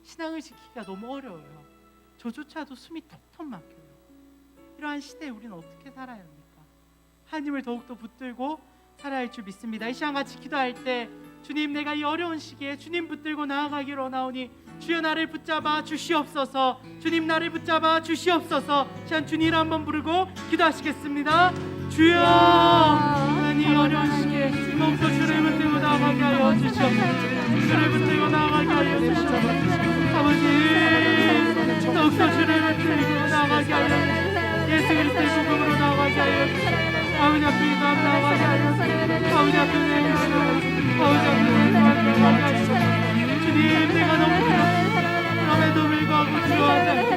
신앙을 지키기가 너무 어려워요. 저조차도 숨이 턱턱 막혀요. 이러한 시대에 우리는 어떻게 살아야 합니까? 하나님을 더욱더 붙들고 살아야 할 줄 믿습니다. 이 시간 같이 기도할 때 주님, 내가 이 어려운 시기에 주님 붙들고 나아가기로 나오니 주여 나를 붙잡아 주시옵소서. 주님 나를 붙잡아 주시옵소서. 시간 주님 한번 부르고 기도하시겠습니다. 주여, 하나님 어려운 시기에 더욱더 주를 붙들고 나아가게 하여 주시옵소서. 주를 붙들고 나아가게 하여 주시옵소서. 아버지, 더욱더 주를 붙들고 나아가게 하여 예수 그리스도의 복음으로 나아가게 하여 주시옵소서. 아버지 앞에 나아가게 하여 주시옵소서. 아버지 앞에 아버지 앞에 나아가게 하여 주시옵소서. 주님 내가 너무 두렵습니다. 그럼에도 불구하고 두려워하지 않고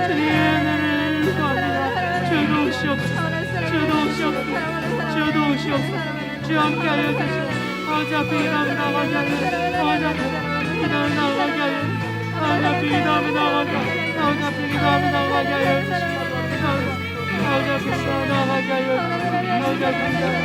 주님 은혜를 구합니다. 주여 도우시옵소서. 주여 도우시옵소서. 주여 도우시옵소서. 주여 함께하여 주시옵소서. 아버지 앞에 기도하며 나아가게 하여 아버지 앞에 기도하며 나아가게 하여 아버지 앞에 기도하며 나아가게 하여 아버지 앞에 기도하며 나아가게 하여 주시옵소서. 아버지 앞에 기도하며 나아가게 하여 아버지 앞에 기도하며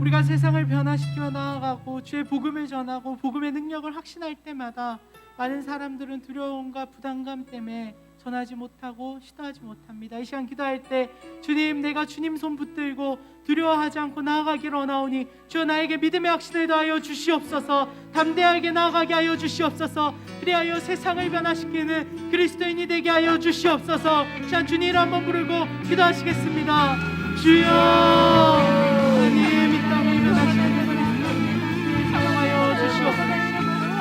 우리가 세상을 변화시키며 나아가고 주의 복음을 전하고 복음의 능력을 확신할 때마다 많은 사람들은 두려움과 부담감 때문에 전하지 못하고 시도하지 못합니다. 이 시간 기도할 때 주님 내가 주님 손 붙들고 두려워하지 않고 나아가기를 원하오니 주여 나에게 믿음의 확신을 더하여 주시옵소서. 담대하게 나아가게 하여 주시옵소서. 그리하여 세상을 변화시키는 그리스도인이 되게 하여 주시옵소서. 자 주님 한번 부르고 기도하시겠습니다. 주여 하나님 이 땅을 변화시키는 그리스도인을 사용하여 주시옵소서.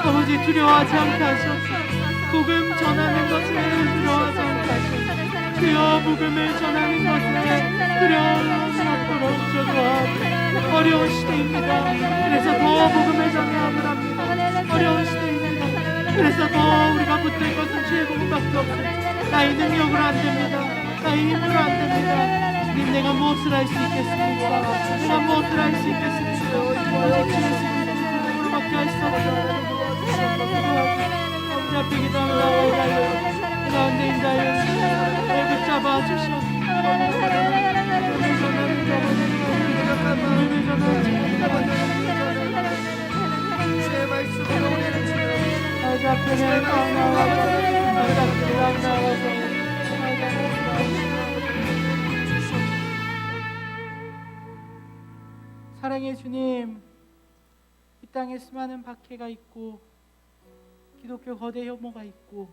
아버지 두려워하지 않게 하시옵소서. 복음 전하는 것을 두려워하지 않게 하시옵소서. 주여 복음을 전하는 것을 두려워하지 않도록 주여 어려운 시대입니다. 그래서 더 복음을 전해야 합니다. 어려운 시대입니다. 그래서 더 우리가 붙들 것은 주의 복음밖에 없습니다. 나의 능력으로 안 됩니다. 나의 힘으로 안 됩니다. 주님 내가 무엇을 할 수 있겠습니까? 내가 무엇을 할 수 있겠습니까? 오직 주의 능력으로 밖에 할 수 없습니다. 아버지 앞에 기도하며 나아가게 하여 가운데 인자하여 붙잡아 주시옵소서. 주의 말씀으로 우리를 주여 아버지 앞에 나아가서 아버지 앞에 나아가서 사랑의 주님 이 땅에 수많은 박해가 있고 기독교 거대 혐오가 있고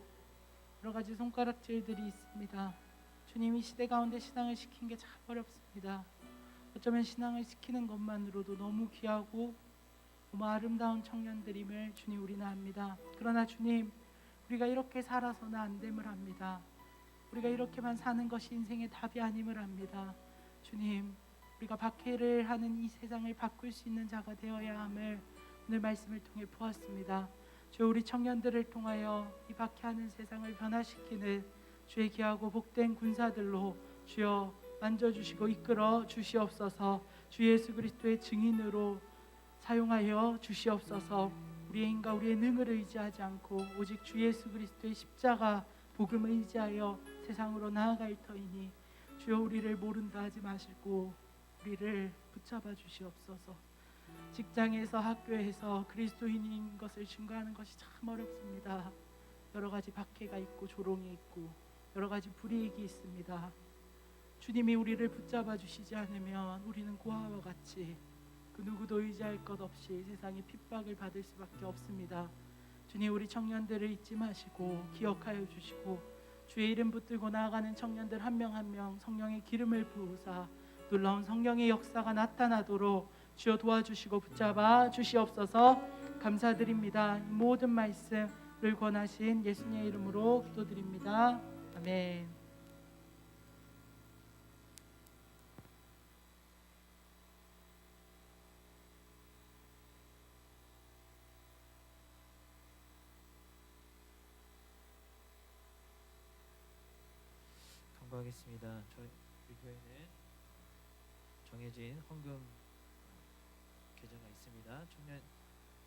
여러 가지 손가락질들이 있습니다. 주님 이 시대 가운데 신앙을 시킨 게 참 어렵습니다. 어쩌면 신앙을 시키는 것만으로도 너무 귀하고 너무 아름다운 청년들임을 주님 우리는 압니다. 그러나 주님 우리가 이렇게 살아서는 안 됨을 압니다. 우리가 이렇게만 사는 것이 인생의 답이 아님을 압니다. 주님 우리가 박해를 하는 이 세상을 바꿀 수 있는 자가 되어야 함을 오늘 말씀을 통해 보았습니다. 주여 우리 청년들을 통하여 이 박해하는 세상을 변화시키는 주의 귀하고 복된 군사들로 주여 만져주시고 이끌어 주시옵소서. 주 예수 그리스도의 증인으로 사용하여 주시옵소서. 우리의 힘과 우리의 능을 의지하지 않고 오직 주 예수 그리스도의 십자가 복음을 의지하여 세상으로 나아갈 터이니 주여 우리를 모른다 하지 마시고 우리를 붙잡아 주시옵소서. 직장에서 학교에서 그리스도인인 것을 증거하는 것이 참 어렵습니다. 여러 가지 박해가 있고 조롱이 있고 여러 가지 불이익이 있습니다. 주님이 우리를 붙잡아 주시지 않으면 우리는 고아와 같이 그 누구도 의지할 것 없이 세상의 핍박을 받을 수밖에 없습니다. 주님 우리 청년들을 잊지 마시고 기억하여 주시고 주의 이름 붙들고 나아가는 청년들 한 명 한 명 성령의 기름을 부으사 놀라운 성령의 역사가 나타나도록 주여 도와주시고 붙잡아 주시옵소서. 감사드립니다. 모든 말씀을 권하신 예수님의 이름으로 기도드립니다. 아멘. 경고하겠습니다. 저희 교회는 정해진 헌금 계좌가 있습니다.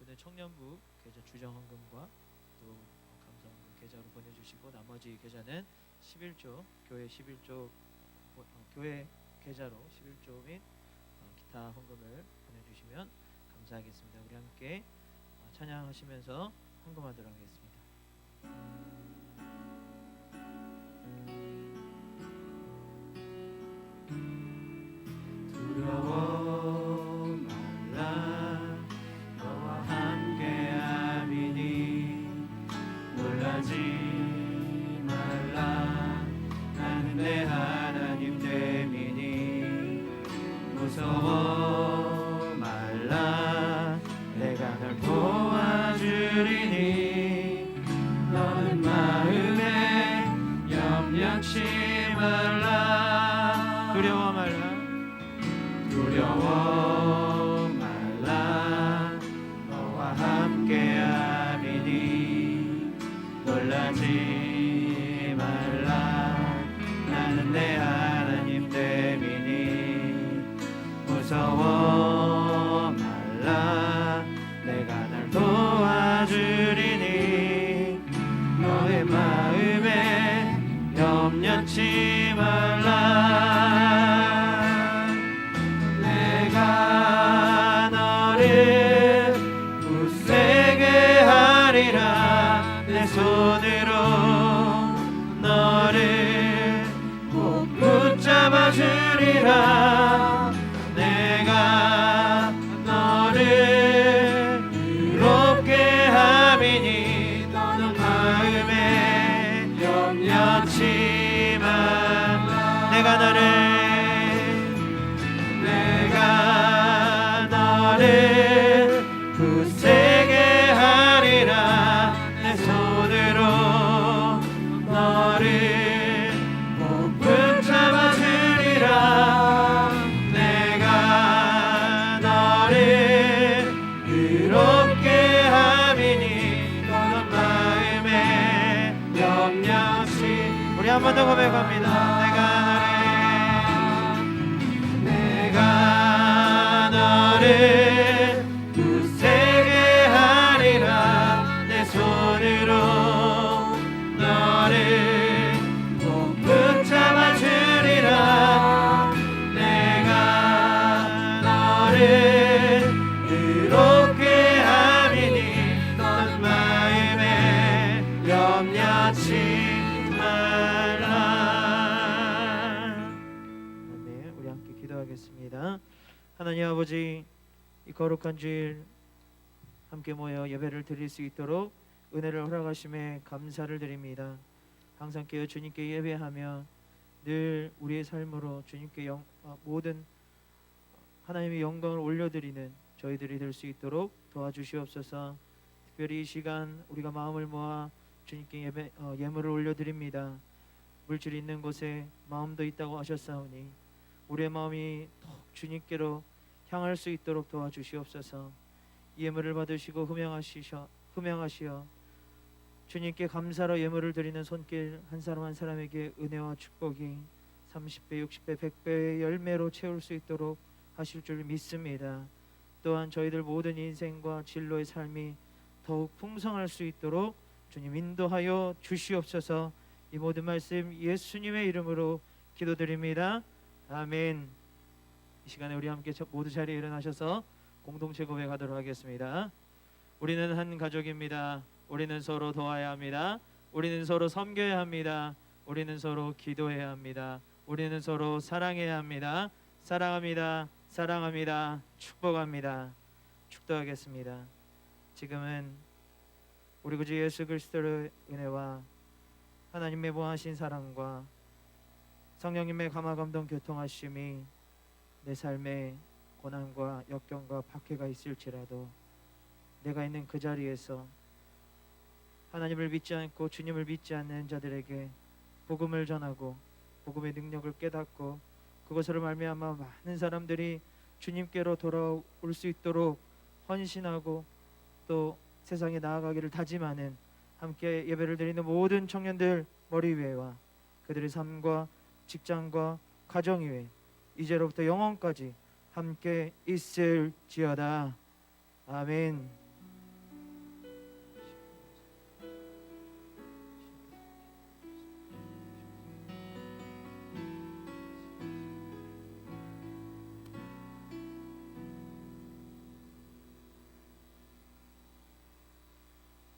오늘 청년부 계좌 주정 헌금과 또 감사 헌금 계좌로 보내주시고 나머지 계좌는 11조 교회 11조 교회 계좌로 11조 및 기타 헌금을 보내주시면 감사하겠습니다. 우리 함께 찬양하시면서 헌금하도록 하겠습니다. 두려워 말라 너와 함께함이니 놀라지 말라 나는 내 하나님 됨이니 무서워 말라 내가 널 도와주리니 너는 두려워 말라 두려워 말라 너와 함께함이니 놀라지 말라 나는 내 하나님 됨이니 무서워 말라 내가 널 도와주리니 너의 마음에 염려치 말라 내가 너를 굳세게 하리라 내 손으로 너를 꼭 붙잡아 주리라 내가 너를 의롭게 함이니 너는 마음에 염려치 마 내가 너를 굳세게 하리라 내 손으로 너를 꼭 붙잡아 주리라 내가 너를 의롭게 함이니 너는 마음에 염려치 우리 한 번 더 고백합니다 내가 너를 굳세게 하리라 내 손으로 너를 꼭 붙잡아 주리라 내가 너를 의롭게 함이니 넌 마음에 염려치 말라 네, 우리 함께 기도하겠습니다. 하나님 아버지 이 거룩한 주일 함께 모여 예배를 드릴 수 있도록 은혜를 허락하심에 감사를 드립니다. 항상 깨어 주님께 예배하며 늘 우리의 삶으로 주님께 모든 하나님의 영광을 올려드리는 저희들이 될 수 있도록 도와주시옵소서. 특별히 이 시간 우리가 마음을 모아 주님께 예물을 올려드립니다. 물질이 있는 곳에 마음도 있다고 하셨사오니 우리의 마음이 더욱 주님께로 향할 수 있도록 도와주시옵소서. 예물을 받으시고 흠양하시어 주님께 감사로 예물을 드리는 손길 한 사람 한 사람에게 은혜와 축복이 30배, 60배, 100배의 열매로 채울 수 있도록 하실 줄 믿습니다. 또한 저희들 모든 인생과 진로의 삶이 더욱 풍성할 수 있도록 주님 인도하여 주시옵소서. 이 모든 말씀 예수님의 이름으로 기도드립니다. 아멘. 이 시간에 우리 함께 모두 자리에 일어나셔서 공동체 고백하도록 하겠습니다. 우리는 한 가족입니다. 우리는 서로 도와야 합니다. 우리는 서로 섬겨야 합니다. 우리는 서로 기도해야 합니다. 우리는 서로 사랑해야 합니다. 사랑합니다. 사랑합니다. 축복합니다. 축도하겠습니다. 지금은 우리 구주 예수 그리스도의 은혜와 하나님의 무한하신 사랑과 성령님의 감화 감동 교통하심이 내 삶에 고난과 역경과 박해가 있을지라도 내가 있는 그 자리에서 하나님을 믿지 않고 주님을 믿지 않는 자들에게 복음을 전하고 복음의 능력을 깨닫고 그것으로 말미암아 많은 사람들이 주님께로 돌아올 수 있도록 헌신하고 또 세상에 나아가기를 다짐하는 함께 예배를 드리는 모든 청년들 머리 위에와 그들의 삶과 직장과 가정 위에 이제로부터 영원까지 함께 있을지어다. 아멘.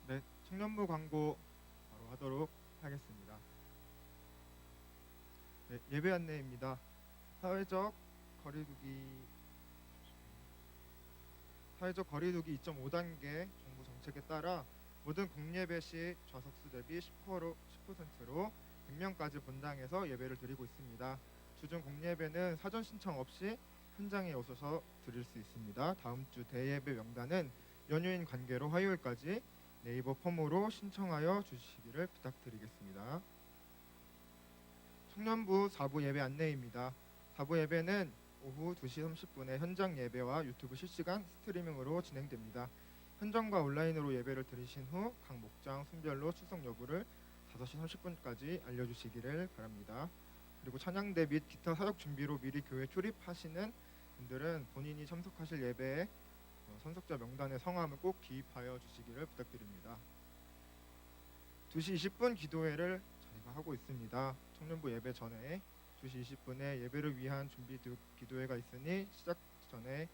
네, 청년부 광고 바로 하도록 하겠습니다. 네, 예배 안내입니다. 사회적 거리두기 2.5단계 정부 정책에 따라 모든 공예배 시 좌석수 대비 10%로 100명까지 본당에서 예배를 드리고 있습니다. 주중 공예배는 사전 신청 없이 현장에 오셔서 드릴 수 있습니다. 다음 주 대예배 명단은 연휴인 관계로 화요일까지 네이버 폼으로 신청하여 주시기를 부탁드리겠습니다. 청년부 4부 예배 안내입니다. 4부 예배는 오후 2시 30분에 현장 예배와 유튜브 실시간 스트리밍으로 진행됩니다. 현장과 온라인으로 예배를 드리신 후 각 목장 순별로 출석 여부를 5시 30분까지 알려주시기를 바랍니다. 그리고 찬양대 및 기타 사역 준비로 미리 교회 출입하시는 분들은 본인이 참석하실 예배에 선석자 명단에 성함을 꼭 기입하여 주시기를 부탁드립니다. 2시 20분 기도회를 저희가 하고 있습니다. 청년부 예배 전에 2시 20분에 예배를 위한 준비 기도회가 있으니 시작 전에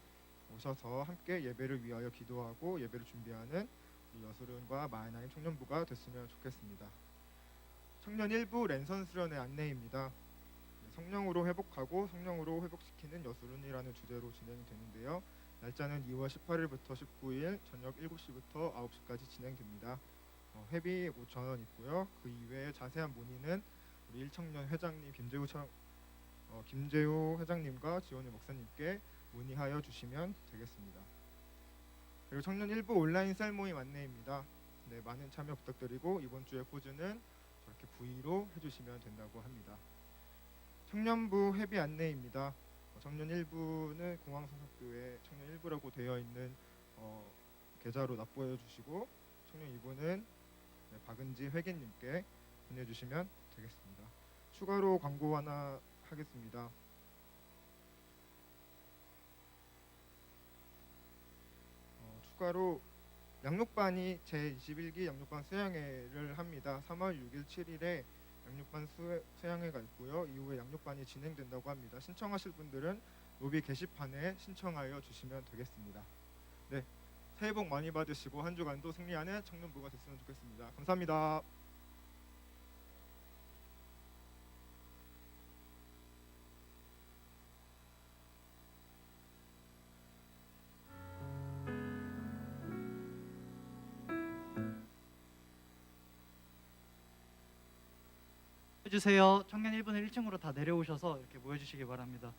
오셔서 함께 예배를 위하여 기도하고 예배를 준비하는 우리 여수른과 마하나임 청년부가 됐으면 좋겠습니다. 청년 1부 랜선 수련의 안내입니다. 성령으로 회복하고 성령으로 회복시키는 여수른이라는 주제로 진행되는데요. 날짜는 2월 18일부터 19일 저녁 7시부터 9시까지 진행됩니다. 회비 5,000원 있고요. 그 이외에 자세한 문의는 우리 1청년 회장님 김재호 회장님과 지원희 목사님께 문의하여 주시면 되겠습니다. 그리고 청년 1부 온라인 셀 모임 안내입니다. 네, 많은 참여 부탁드리고 이번 주의 포즈는 저렇게 V로 해주시면 된다고 합니다. 청년부 회비 안내입니다. 청년 1부는 공항성석교회 청년 1부라고 되어 있는 계좌로 납부해 주시고 청년 2부는 박은지 회계님께 보내주시면 되겠습니다. 추가로 광고 하나 하겠습니다. 추가로 양육반이 제21기 양육반 수양회를 합니다. 3월 6일 7일에 양육반 수양회가 있고요. 이후에 양육반이 진행된다고 합니다. 신청하실 분들은 로비 게시판에 신청하여 주시면 되겠습니다. 네, 새해 복 많이 받으시고 한 주간도 승리하는 청년부가 됐으면 좋겠습니다. 감사합니다. 해주세요. 청년 1분을 1층으로 다 내려오셔서 이렇게 모여주시기 바랍니다.